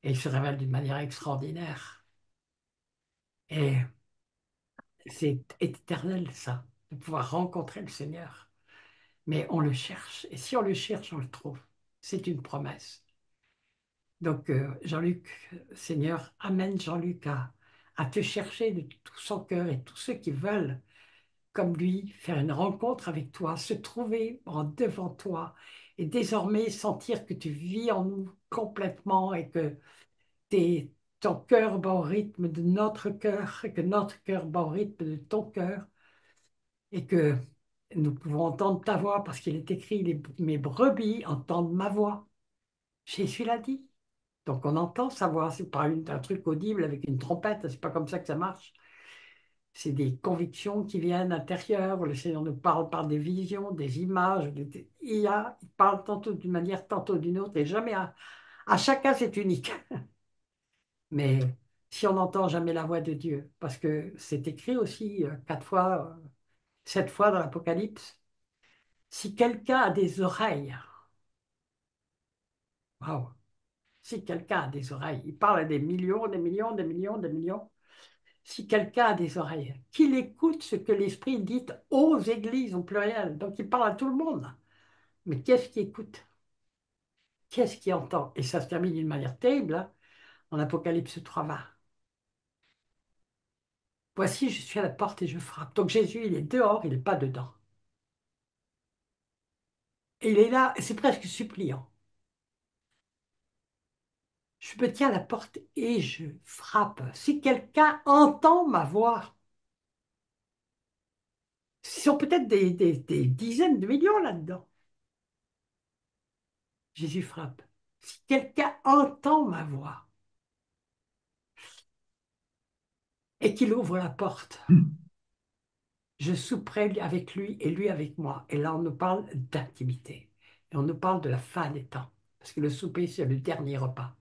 [SPEAKER 6] Et il se révèle d'une manière extraordinaire. Et c'est éternel, ça, de pouvoir rencontrer le Seigneur. Mais on le cherche. Et si on le cherche, on le trouve. C'est une promesse. Donc, Jean-Luc, Seigneur, amène Jean-Luc à te chercher de tout son cœur et tous ceux qui veulent, comme lui, faire une rencontre avec toi, se trouver devant toi et désormais sentir que tu vis en nous complètement et que ton cœur bat au rythme de notre cœur et que notre cœur bat au rythme de ton cœur et que nous pouvons entendre ta voix parce qu'il est écrit, mes brebis entendent ma voix. Jésus l'a dit. Donc on entend sa voix, c'est pas un truc audible avec une trompette, c'est pas comme ça que ça marche. C'est des convictions qui viennent intérieures. Le Seigneur nous parle par des visions, des images. Il parle tantôt d'une manière, tantôt d'une autre, et jamais à chacun c'est unique. Mais si on n'entend jamais la voix de Dieu, parce que c'est écrit aussi 4 fois, 7 fois dans l'Apocalypse, si quelqu'un a des oreilles, waouh, si quelqu'un a des oreilles, il parle à des millions, des millions, des millions, des millions. Si quelqu'un a des oreilles, qu'il écoute ce que l'Esprit dit aux églises au pluriel. Donc il parle à tout le monde. Mais qu'est-ce qui écoute? Qu'est-ce qui entend? Et ça se termine d'une manière terrible, hein, en Apocalypse 3:20. Voici, je suis à la porte et je frappe. Donc Jésus, il est dehors, il n'est pas dedans. Et il est là, c'est presque suppliant. Je me tiens à la porte et je frappe. Si quelqu'un entend ma voix, ce sont peut-être des dizaines de millions là-dedans. Jésus frappe. Si quelqu'un entend ma voix et qu'il ouvre la porte, je souperai avec lui et lui avec moi. Et là, on nous parle d'intimité. Et on nous parle de la fin des temps. Parce que le souper, c'est le dernier repas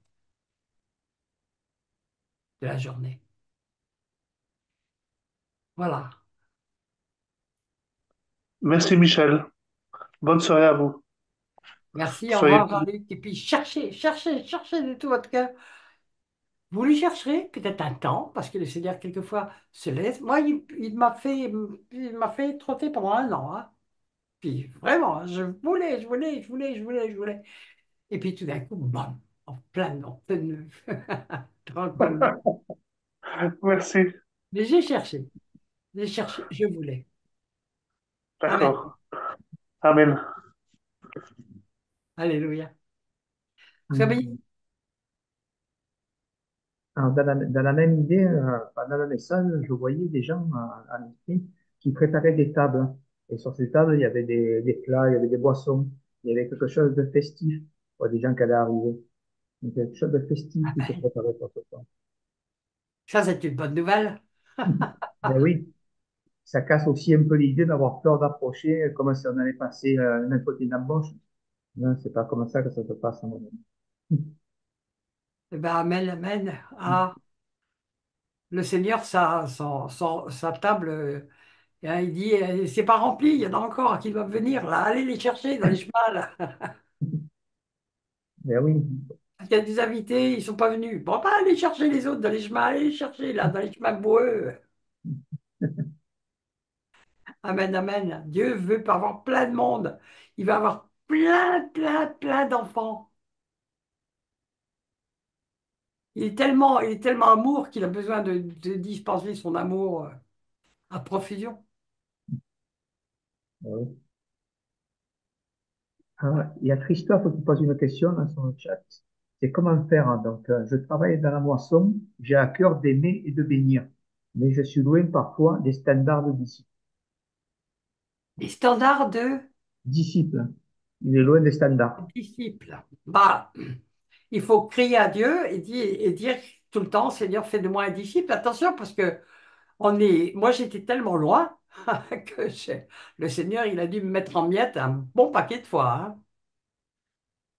[SPEAKER 6] de la journée. Voilà.
[SPEAKER 10] Merci Michel. Bonne soirée à vous.
[SPEAKER 6] Merci, au
[SPEAKER 10] Soyez
[SPEAKER 6] revoir Jean-Luc. Et puis cherchez, cherchez, cherchez de tout votre cœur. Vous lui chercherez peut-être un temps, parce que le Seigneur, quelquefois, se laisse. Moi, il m'a fait trotter pendant un an, hein. Puis vraiment, je voulais. Et puis tout d'un coup, bam, en pleine rencontre.
[SPEAKER 10] Merci.
[SPEAKER 6] Mais j'ai cherché, je voulais. Amen.
[SPEAKER 10] D'accord. Amen.
[SPEAKER 6] Alléluia. Sois béni.
[SPEAKER 4] Hum. Alors, dans la même idée, pendant le message, je voyais des gens en esprit qui préparaient des tables. Et sur ces tables, il y avait des plats, il y avait des boissons, il y avait quelque chose de festif pour des gens qui allaient arriver. Donc, quelque chose de festif qui se
[SPEAKER 6] Amen.
[SPEAKER 4] préparait pour ce soir.
[SPEAKER 6] Ça, c'est une bonne nouvelle.
[SPEAKER 4] Mais oui, ça casse aussi un peu l'idée d'avoir peur d'approcher, comme si on allait passer un entretien d'embauche. Non, c'est pas comme ça que ça se passe en moment.
[SPEAKER 6] Eh ben, amen, amen. Ah, le Seigneur, sa table, hein, il dit, c'est pas rempli, il y en a encore qui doivent venir, là. Allez les chercher dans les chemins, là.
[SPEAKER 4] Mais oui,
[SPEAKER 6] Il y a des invités, ils sont pas venus. Bon, bah, allez chercher les autres dans les chemins, allez les chercher, là, dans les chemins boueux. Amen, amen. Dieu veut pas avoir plein de monde. Il va avoir plein, plein, plein d'enfants. Il est tellement amour qu'il a besoin de dispenser son amour à profusion.
[SPEAKER 4] oui. Ah, il y a Christophe qui pose une question dans son chat. C'est comment faire, hein. Donc, je travaille dans la moisson, j'ai à cœur d'aimer et de bénir, mais je suis loin parfois des standards de
[SPEAKER 6] Les standards de
[SPEAKER 4] disciples. Il est loin des standards.
[SPEAKER 6] disciples. Bah, il faut crier à Dieu et dire tout le temps, Seigneur, fais de moi un disciple. Attention, parce que moi, j'étais tellement loin que le Seigneur, il a dû me mettre en miettes un bon paquet de fois, hein.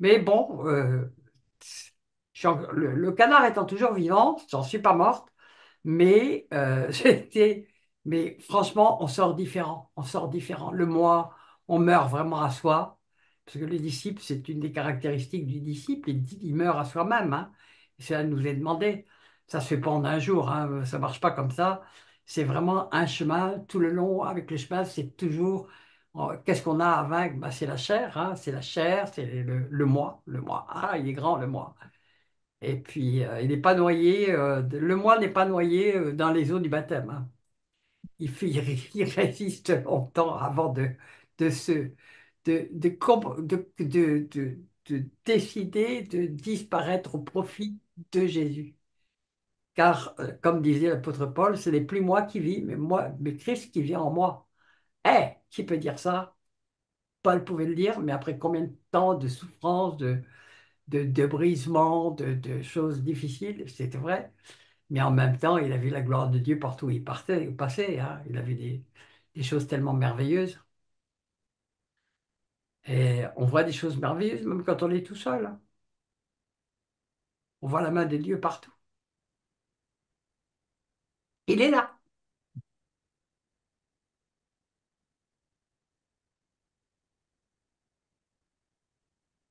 [SPEAKER 6] Mais bon, le canard étant toujours vivant, j'en suis pas morte, mais mais franchement, on sort différent, on sort différent. Le moi, on meurt vraiment à soi, parce que les disciples, c'est une des caractéristiques du disciple, il meurt à soi-même, hein. Et cela nous est demandé. Ça se fait pas en un jour, hein, ça marche pas comme ça. C'est vraiment un chemin tout le long. Avec le chemin, c'est toujours qu'est-ce qu'on a à vaincre? Ben, c'est la chair, hein, c'est la chair, c'est le moi, le moi. Ah, il est grand le moi. Et puis, il n'est pas noyé, le moi n'est pas noyé dans les eaux du baptême, hein. Il résiste longtemps avant de se, de décider de disparaître au profit de Jésus. Car, comme disait l'apôtre Paul, ce n'est plus moi qui vis, mais Christ qui vit en moi. Eh, qui peut dire ça? Paul pouvait le dire, mais après combien de temps de souffrance, de brisement, de choses difficiles, c'était vrai. Mais en même temps, il a vu la gloire de Dieu partout où il partait, où il passait, hein. Il a vu des choses tellement merveilleuses. Et on voit des choses merveilleuses même quand on est tout seul, hein. On voit la main de Dieu partout. Il est là.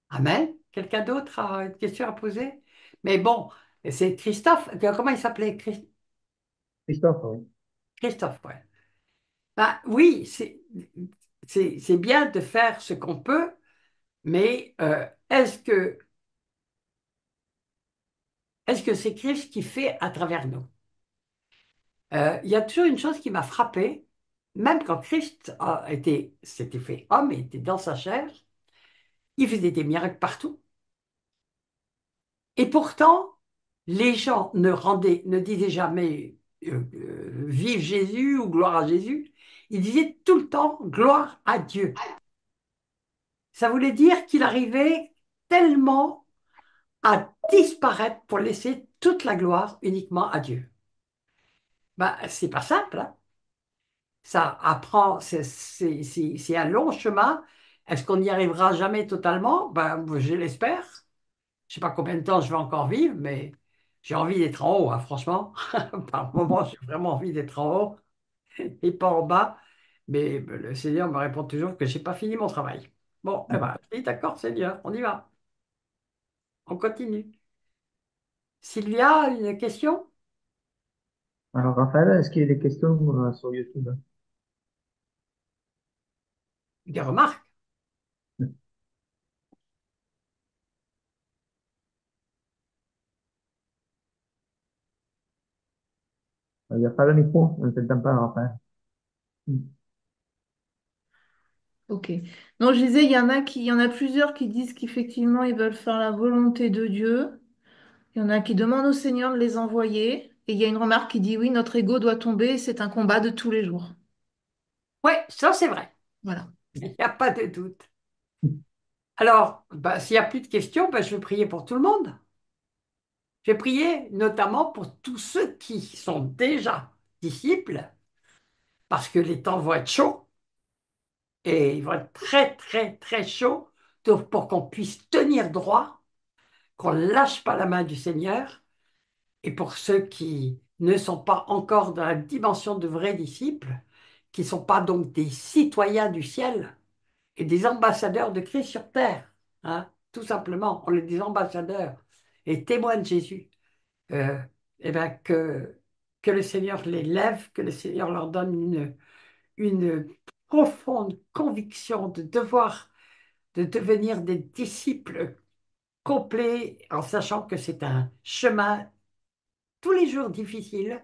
[SPEAKER 6] Amen. Quelqu'un d'autre a une question à poser? Mais bon, c'est Christophe. Comment il s'appelait?
[SPEAKER 4] Christophe, oui.
[SPEAKER 6] Christophe, ouais. Ben, oui, c'est bien de faire ce qu'on peut, mais est-ce que c'est Christ qui fait à travers nous? Il y a toujours une chose qui m'a frappé, même quand Christ s'était fait homme et était dans sa chair, il faisait des miracles partout. Et pourtant, les gens ne disaient jamais vive Jésus ou gloire à Jésus. Ils disaient tout le temps gloire à Dieu. Ça voulait dire qu'il arrivait tellement à disparaître pour laisser toute la gloire uniquement à Dieu. Ben, c'est pas simple, hein. Ça apprend, c'est un long chemin. Est-ce qu'on n'y arrivera jamais totalement? Ben, je l'espère. Je sais pas combien de temps je vais encore vivre, mais j'ai envie d'être en haut, hein, franchement. Par moment, j'ai vraiment envie d'être en haut et pas en bas. Mais le Seigneur me répond toujours que j'ai pas fini mon travail. Bon, eh ben, je dis, d'accord, Seigneur, on y va. On continue. Sylvia, une question?
[SPEAKER 4] Alors, Raphaël, est-ce qu'il y a des questions sur YouTube?
[SPEAKER 6] Des remarques?
[SPEAKER 4] Il n'y a pas le micro, on ne t'entend pas, Raphaël.
[SPEAKER 8] Ok. Non, je disais, il y en a plusieurs qui disent qu'effectivement, ils veulent faire la volonté de Dieu. Il y en a qui demandent au Seigneur de les envoyer. Et il y a une remarque qui dit, oui, notre ego doit tomber, et c'est un combat de tous les jours.
[SPEAKER 6] Oui, ça c'est vrai.
[SPEAKER 8] Voilà.
[SPEAKER 6] Il n'y a pas de doute. Alors, bah, s'il n'y a plus de questions, bah, je vais prier pour tout le monde. Je vais prier notamment pour tous ceux qui sont déjà disciples, parce que les temps vont être chauds, et ils vont être très, très, très chauds pour qu'on puisse tenir droit, qu'on ne lâche pas la main du Seigneur, et pour ceux qui ne sont pas encore dans la dimension de vrais disciples, qui ne sont pas donc des citoyens du ciel et des ambassadeurs de Christ sur terre, hein, tout simplement, on est des ambassadeurs et témoins de Jésus. euh, eh ben, que le Seigneur les lève, que le Seigneur leur donne une profonde conviction de devoir de devenir des disciples complets en sachant que c'est un chemin tous les jours difficile,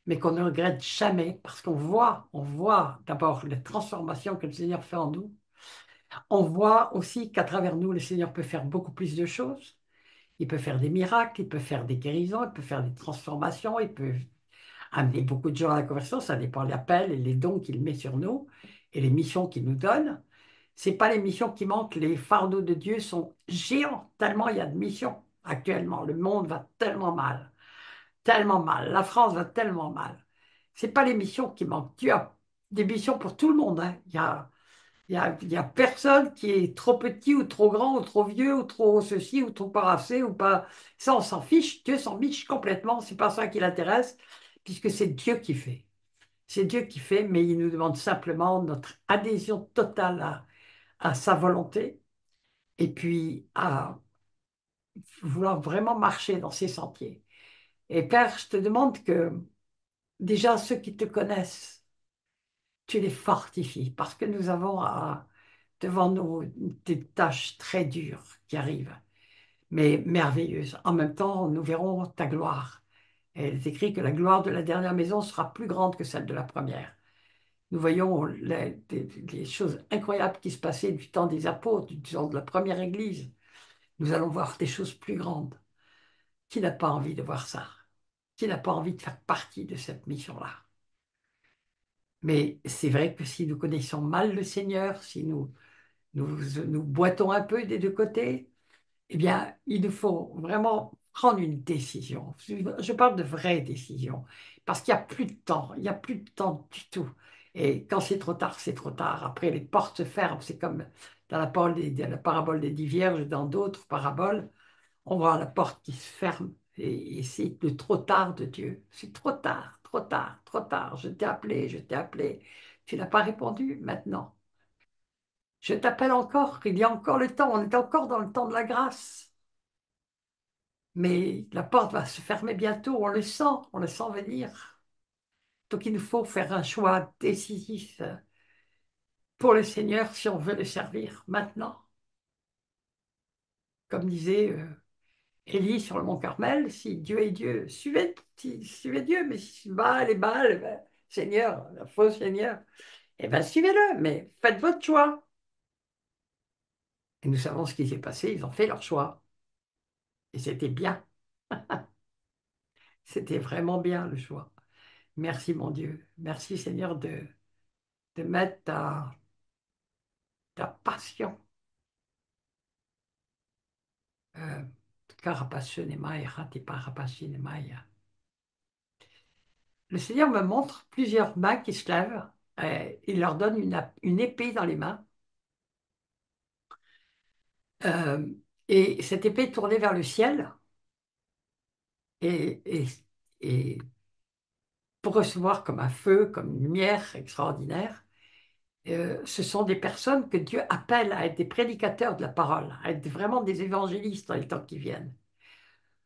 [SPEAKER 6] mais qu'on ne regrette jamais parce on voit d'abord les transformations que le Seigneur fait en nous. On voit aussi qu'à travers nous, le Seigneur peut faire beaucoup plus de choses. Il peut faire des miracles, il peut faire des guérisons, il peut faire des transformations, il peut amener beaucoup de gens à la conversion. Ça dépend de l'appel et les dons qu'il met sur nous et les missions qu'il nous donne. C'est pas les missions qui manquent. Les fardeaux de Dieu sont géants, tellement il y a de missions actuellement. Le monde va tellement mal, tellement mal. La France va tellement mal. C'est pas les missions qui manquent. Dieu a des missions pour tout le monde, hein. Il y a personne qui est trop petit ou trop grand ou trop vieux ou trop ceci ou trop pas assez ou pas. Ça, on s'en fiche. Dieu s'en fiche complètement. C'est pas ça qui l'intéresse, puisque c'est Dieu qui fait. C'est Dieu qui fait, mais il nous demande simplement notre adhésion totale à sa volonté et puis à vouloir vraiment marcher dans ses sentiers. Et Père, je te demande que déjà ceux qui te connaissent, tu les fortifies parce que nous avons devant nous des tâches très dures qui arrivent, mais merveilleuses. En même temps, nous verrons ta gloire. Et il est écrit que la gloire de la dernière maison sera plus grande que celle de la première. Nous voyons les choses incroyables qui se passaient du temps des apôtres, du temps de la première Église. Nous allons voir des choses plus grandes. Qui n'a pas envie de voir ça? Qui n'a pas envie de faire partie de cette mission-là? Mais c'est vrai que si nous connaissons mal le Seigneur, si nous, nous boitons un peu des deux côtés, eh bien, il nous faut vraiment prendre une décision. Je parle de vraie décision, parce qu'il n'y a plus de temps, il n'y a plus de temps du tout. Et quand c'est trop tard, c'est trop tard. Après, les portes se ferment. C'est comme dans la parabole des 10 vierges, dans d'autres paraboles, on voit la porte qui se ferme. Et c'est le trop tard de Dieu. C'est trop tard, trop tard, trop tard. Je t'ai appelé, je t'ai appelé. Tu n'as pas répondu maintenant. Je t'appelle encore, il y a encore le temps, on est encore dans le temps de la grâce. Mais la porte va se fermer bientôt, on le sent venir. Donc il nous faut faire un choix décisif pour le Seigneur si on veut le servir maintenant. Comme disait Élie sur le mont Carmel, si Dieu est Dieu, suivez Dieu, mais si Baal est Baal, ben, Seigneur, le faux Seigneur, eh bien suivez-le, mais faites votre choix. Et nous savons ce qui s'est passé, ils ont fait leur choix. Et c'était bien, c'était vraiment bien le choix. Merci mon Dieu, merci Seigneur de mettre ta passion. Carapassionemaya, Tiparapassionemaya. Le Seigneur me montre plusieurs mains qui se lèvent. Il leur donne une épée dans les mains. Euh, et cette épée est tournée vers le ciel. Et, et, et pour recevoir comme un feu, comme une lumière extraordinaire, ce sont des personnes que Dieu appelle à être des prédicateurs de la parole, à être vraiment des évangélistes dans les temps qui viennent.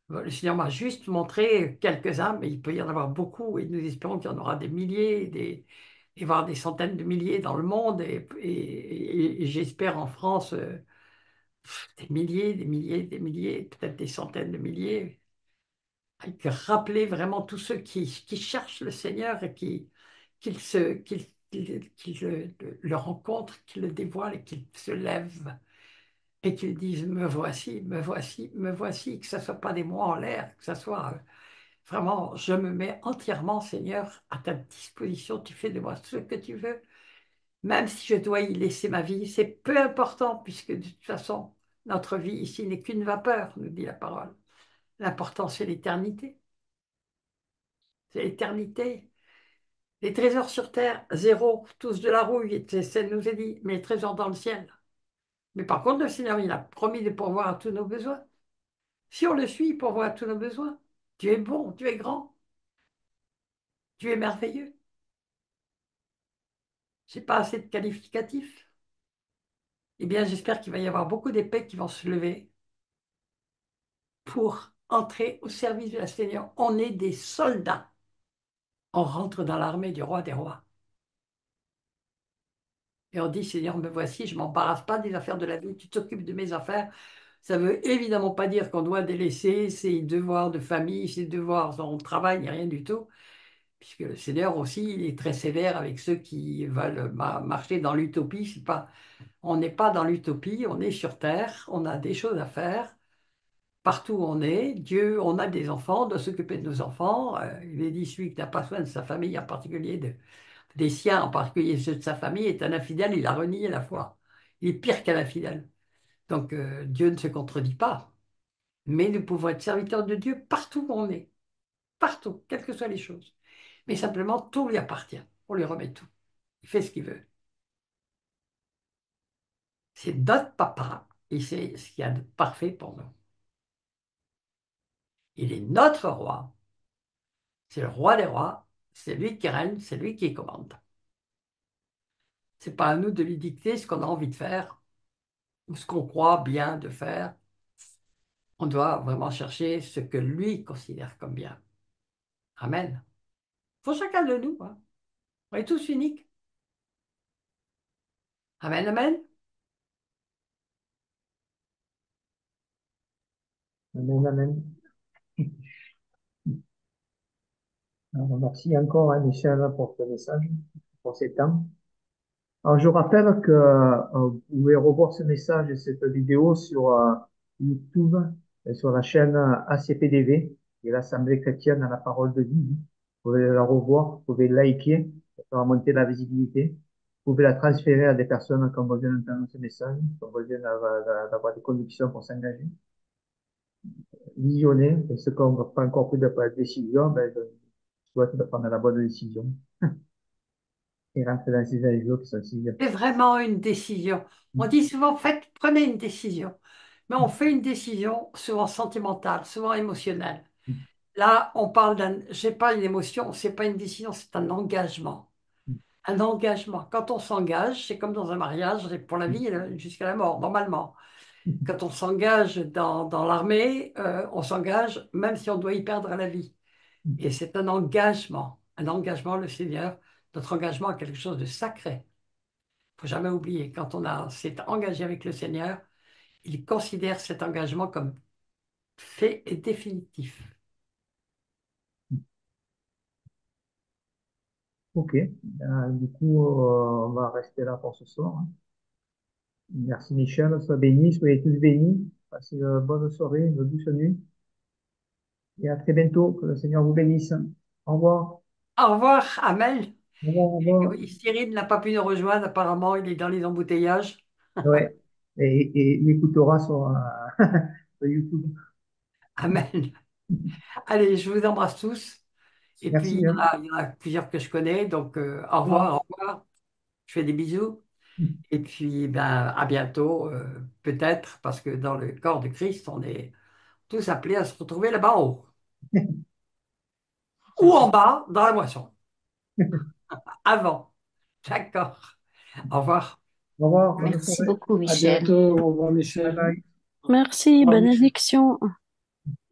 [SPEAKER 6] Bon, le Seigneur m'a juste montré quelques-uns, mais il peut y en avoir beaucoup, et nous espérons qu'il y en aura des milliers, et voire des centaines de milliers dans le monde, et j'espère en France des milliers, des milliers, des milliers, peut-être des centaines de milliers, avec rappeler vraiment tous ceux qui cherchent le Seigneur et qu'ils le rencontrent, qu'ils le dévoilent et qu'ils se lèvent et qu'ils disent me voici, me voici, me voici, que ce ne soit pas des mots en l'air, que ce soit vraiment, je me mets entièrement, Seigneur, à ta disposition, tu fais de moi ce que tu veux, même si je dois y laisser ma vie, c'est peu important, puisque de toute façon, notre vie ici n'est qu'une vapeur, nous dit la parole. L'important, c'est l'éternité. C'est l'éternité. Les trésors sur terre, zéro, tous de la rouille, ça nous est dit, mais les trésors dans le ciel. Mais par contre, le Seigneur, il a promis de pourvoir à tous nos besoins. Si on le suit, il pourvoit à tous nos besoins. Dieu est bon, Dieu est grand, Dieu est merveilleux. Je n'ai pas assez de qualificatifs. Eh bien, j'espère qu'il va y avoir beaucoup d'épées qui vont se lever pour entrer au service de la Seigneur. On est des soldats. On rentre dans l'armée du roi des rois. Et on dit, Seigneur, me voici, je ne m'embarrasse pas des affaires de la vie, tu t'occupes de mes affaires. Ça ne veut évidemment pas dire qu'on doit délaisser ses devoirs de famille, ses devoirs, son travail, ni rien du tout, puisque le Seigneur aussi, il est très sévère avec ceux qui veulent marcher dans l'utopie. On n'est pas dans l'utopie, on est sur terre, on a des choses à faire. Partout où on est, Dieu, on a des enfants, on doit s'occuper de nos enfants. Il est dit, celui qui n'a pas soin de sa famille, en particulier des siens, en particulier ceux de sa famille, est un infidèle, il a renié la foi. Il est pire qu'un infidèle. Donc Dieu ne se contredit pas. Mais nous pouvons être serviteurs de Dieu partout où on est. Partout, quelles que soient les choses. Mais simplement, tout lui appartient. On lui remet tout. Il fait ce qu'il veut. C'est notre papa. Il sait ce qu'il y a de parfait pour nous. Il est notre roi. C'est le roi des rois. C'est lui qui règne, c'est lui qui commande. C'est pas à nous de lui dicter ce qu'on a envie de faire ou ce qu'on croit bien de faire. On doit vraiment chercher ce que lui considère comme bien. Amen. Pour chacun de nous, hein. On est tous uniques. Amen, amen.
[SPEAKER 4] Amen, amen. Alors, merci encore, hein, Michel, pour ce message, pour ces temps. Alors, je rappelle que vous pouvez revoir ce message et cette vidéo sur YouTube et sur la chaîne ACPDV, qui est l'Assemblée chrétienne à la parole de vie. Vous pouvez la revoir, vous pouvez liker, ça fera monter la visibilité. Vous pouvez la transférer à des personnes qui ont besoin d'entendre ce message, qui ont besoin d'avoir des convictions pour s'engager. Visionner, et ceux qui n'ont pas encore pris de décision, ben, je souhaite de prendre la bonne décision et rentrer dans ces aléas qui sont si
[SPEAKER 6] C'est vraiment une décision. On dit souvent, prenez une décision. Mais on fait une décision souvent sentimentale, souvent émotionnelle. Là, on parle d'un, c'est pas une émotion, c'est pas une décision, c'est un engagement. Un engagement. Quand on s'engage, c'est comme dans un mariage, c'est pour la vie jusqu'à la mort, normalement. Quand on s'engage dans l'armée, on s'engage même si on doit y perdre la vie. Et c'est un engagement. Un engagement, le Seigneur, notre engagement a quelque chose de sacré. Il ne faut jamais oublier, quand s'est engagé avec le Seigneur, il considère cet engagement comme fait et définitif.
[SPEAKER 4] Ok. Du coup, on va rester là pour ce soir, hein. Merci Michel, sois béni, soyez tous bénis. Passez une bonne soirée, une douce nuit. Et à très bientôt. Que le Seigneur vous bénisse. Au revoir.
[SPEAKER 6] Au revoir, Amel.
[SPEAKER 4] Au revoir, au revoir.
[SPEAKER 6] Oui, Cyril n'a pas pu nous rejoindre, apparemment, il est dans les embouteillages.
[SPEAKER 4] Ouais. Et il écoutera sur, sur YouTube.
[SPEAKER 6] Amen. Allez, je vous embrasse tous. Et puis,
[SPEAKER 4] Merci, hein.
[SPEAKER 6] il y en a plusieurs que je connais, donc
[SPEAKER 4] Au revoir.
[SPEAKER 6] au revoir. Je fais des bisous. Et puis, ben, à bientôt, peut-être, parce que dans le corps de Christ, on est tous appelés à se retrouver là-bas en haut. Ou en bas, dans la moisson. Avant. D'accord. Au revoir.
[SPEAKER 4] Au revoir. Bonne
[SPEAKER 7] Merci
[SPEAKER 4] soirée.
[SPEAKER 7] beaucoup,
[SPEAKER 5] À
[SPEAKER 7] Michel.
[SPEAKER 5] bientôt. Au revoir,
[SPEAKER 4] Bye
[SPEAKER 5] Michel.
[SPEAKER 4] bye.
[SPEAKER 11] Merci,
[SPEAKER 5] Au revoir, Michel.
[SPEAKER 11] bénédiction.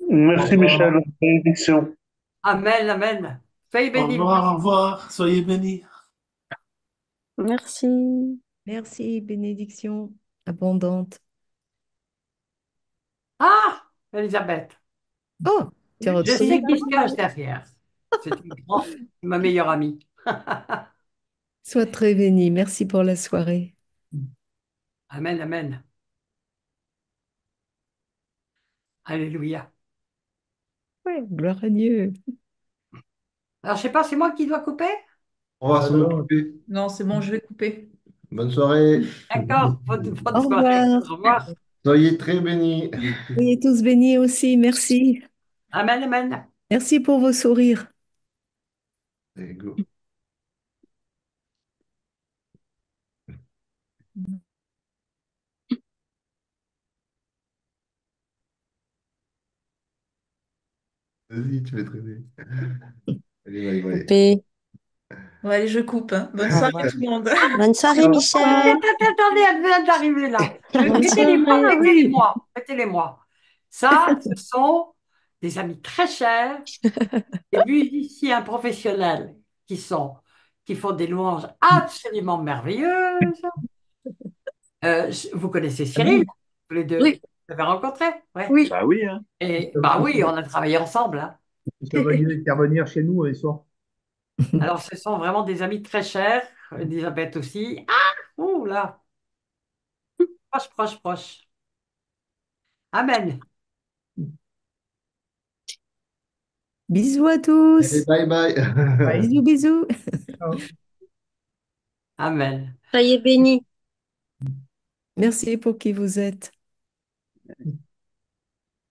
[SPEAKER 10] Merci
[SPEAKER 5] Au
[SPEAKER 10] Michel,
[SPEAKER 5] revoir.
[SPEAKER 10] bénédiction.
[SPEAKER 6] Amen, amen. Soyez
[SPEAKER 5] Au
[SPEAKER 6] bénis.
[SPEAKER 5] revoir, au revoir. Soyez bénis.
[SPEAKER 11] Merci.
[SPEAKER 12] Merci, bénédiction abondante.
[SPEAKER 6] Ah, Elisabeth.
[SPEAKER 12] Oh, tu as
[SPEAKER 6] Je
[SPEAKER 12] retrouvé.
[SPEAKER 6] sais qui se cache derrière. C'est ma meilleure amie.
[SPEAKER 12] Sois très béni. Merci pour la soirée.
[SPEAKER 6] Amen, amen. Alléluia.
[SPEAKER 12] Ouais, gloire à Dieu.
[SPEAKER 6] Alors, je sais pas, c'est moi qui dois couper?
[SPEAKER 9] On va s'en
[SPEAKER 4] Alors,
[SPEAKER 9] occuper.
[SPEAKER 8] Non, c'est bon, je vais couper.
[SPEAKER 9] Bonne soirée.
[SPEAKER 6] D'accord, bonne
[SPEAKER 12] Au
[SPEAKER 6] soirée.
[SPEAKER 12] revoir.
[SPEAKER 6] Au revoir.
[SPEAKER 9] Soyez très bénis.
[SPEAKER 12] Soyez tous bénis aussi. Merci.
[SPEAKER 6] Amen, amen.
[SPEAKER 12] Merci pour vos sourires.
[SPEAKER 9] Allez, go. Vas-y, tu vas traîner. Allez, bye bye.
[SPEAKER 11] Coupé.
[SPEAKER 8] Bon, allez, je coupe, hein. Bonne
[SPEAKER 4] au
[SPEAKER 8] soirée
[SPEAKER 4] revoir.
[SPEAKER 8] tout le monde.
[SPEAKER 11] Bonne soirée,
[SPEAKER 4] Ciao.
[SPEAKER 11] Michel.
[SPEAKER 6] Attendez, elle vient d'arriver là.
[SPEAKER 11] Bonne
[SPEAKER 6] Mettez-les-moi,
[SPEAKER 11] soirée.
[SPEAKER 6] mettez-les-moi, mettez-les-moi. Ça, ce sont des amis très chers, des musiciens professionnels qui font des louanges absolument merveilleuses. Vous connaissez Cyril,
[SPEAKER 4] Ami,
[SPEAKER 6] tous les deux.
[SPEAKER 11] Oui,
[SPEAKER 6] Vous l'avez rencontré? Ouais.
[SPEAKER 11] oui.
[SPEAKER 5] Bah oui, hein.
[SPEAKER 6] Et bah oui, on a travaillé ensemble, hein.
[SPEAKER 4] ils sont venus intervenir chez nous les soirs.
[SPEAKER 6] Alors, ce sont vraiment des amis très chers, Elisabeth aussi. Ah, ouh là, proche, proche, proche. Amen.
[SPEAKER 12] Bisous à
[SPEAKER 9] Allez,
[SPEAKER 12] tous.
[SPEAKER 9] bye bye.
[SPEAKER 4] Bye.
[SPEAKER 12] Bisous, bisous.
[SPEAKER 4] Ciao.
[SPEAKER 6] Amen.
[SPEAKER 11] Soyez bénis.
[SPEAKER 12] Merci pour qui vous êtes.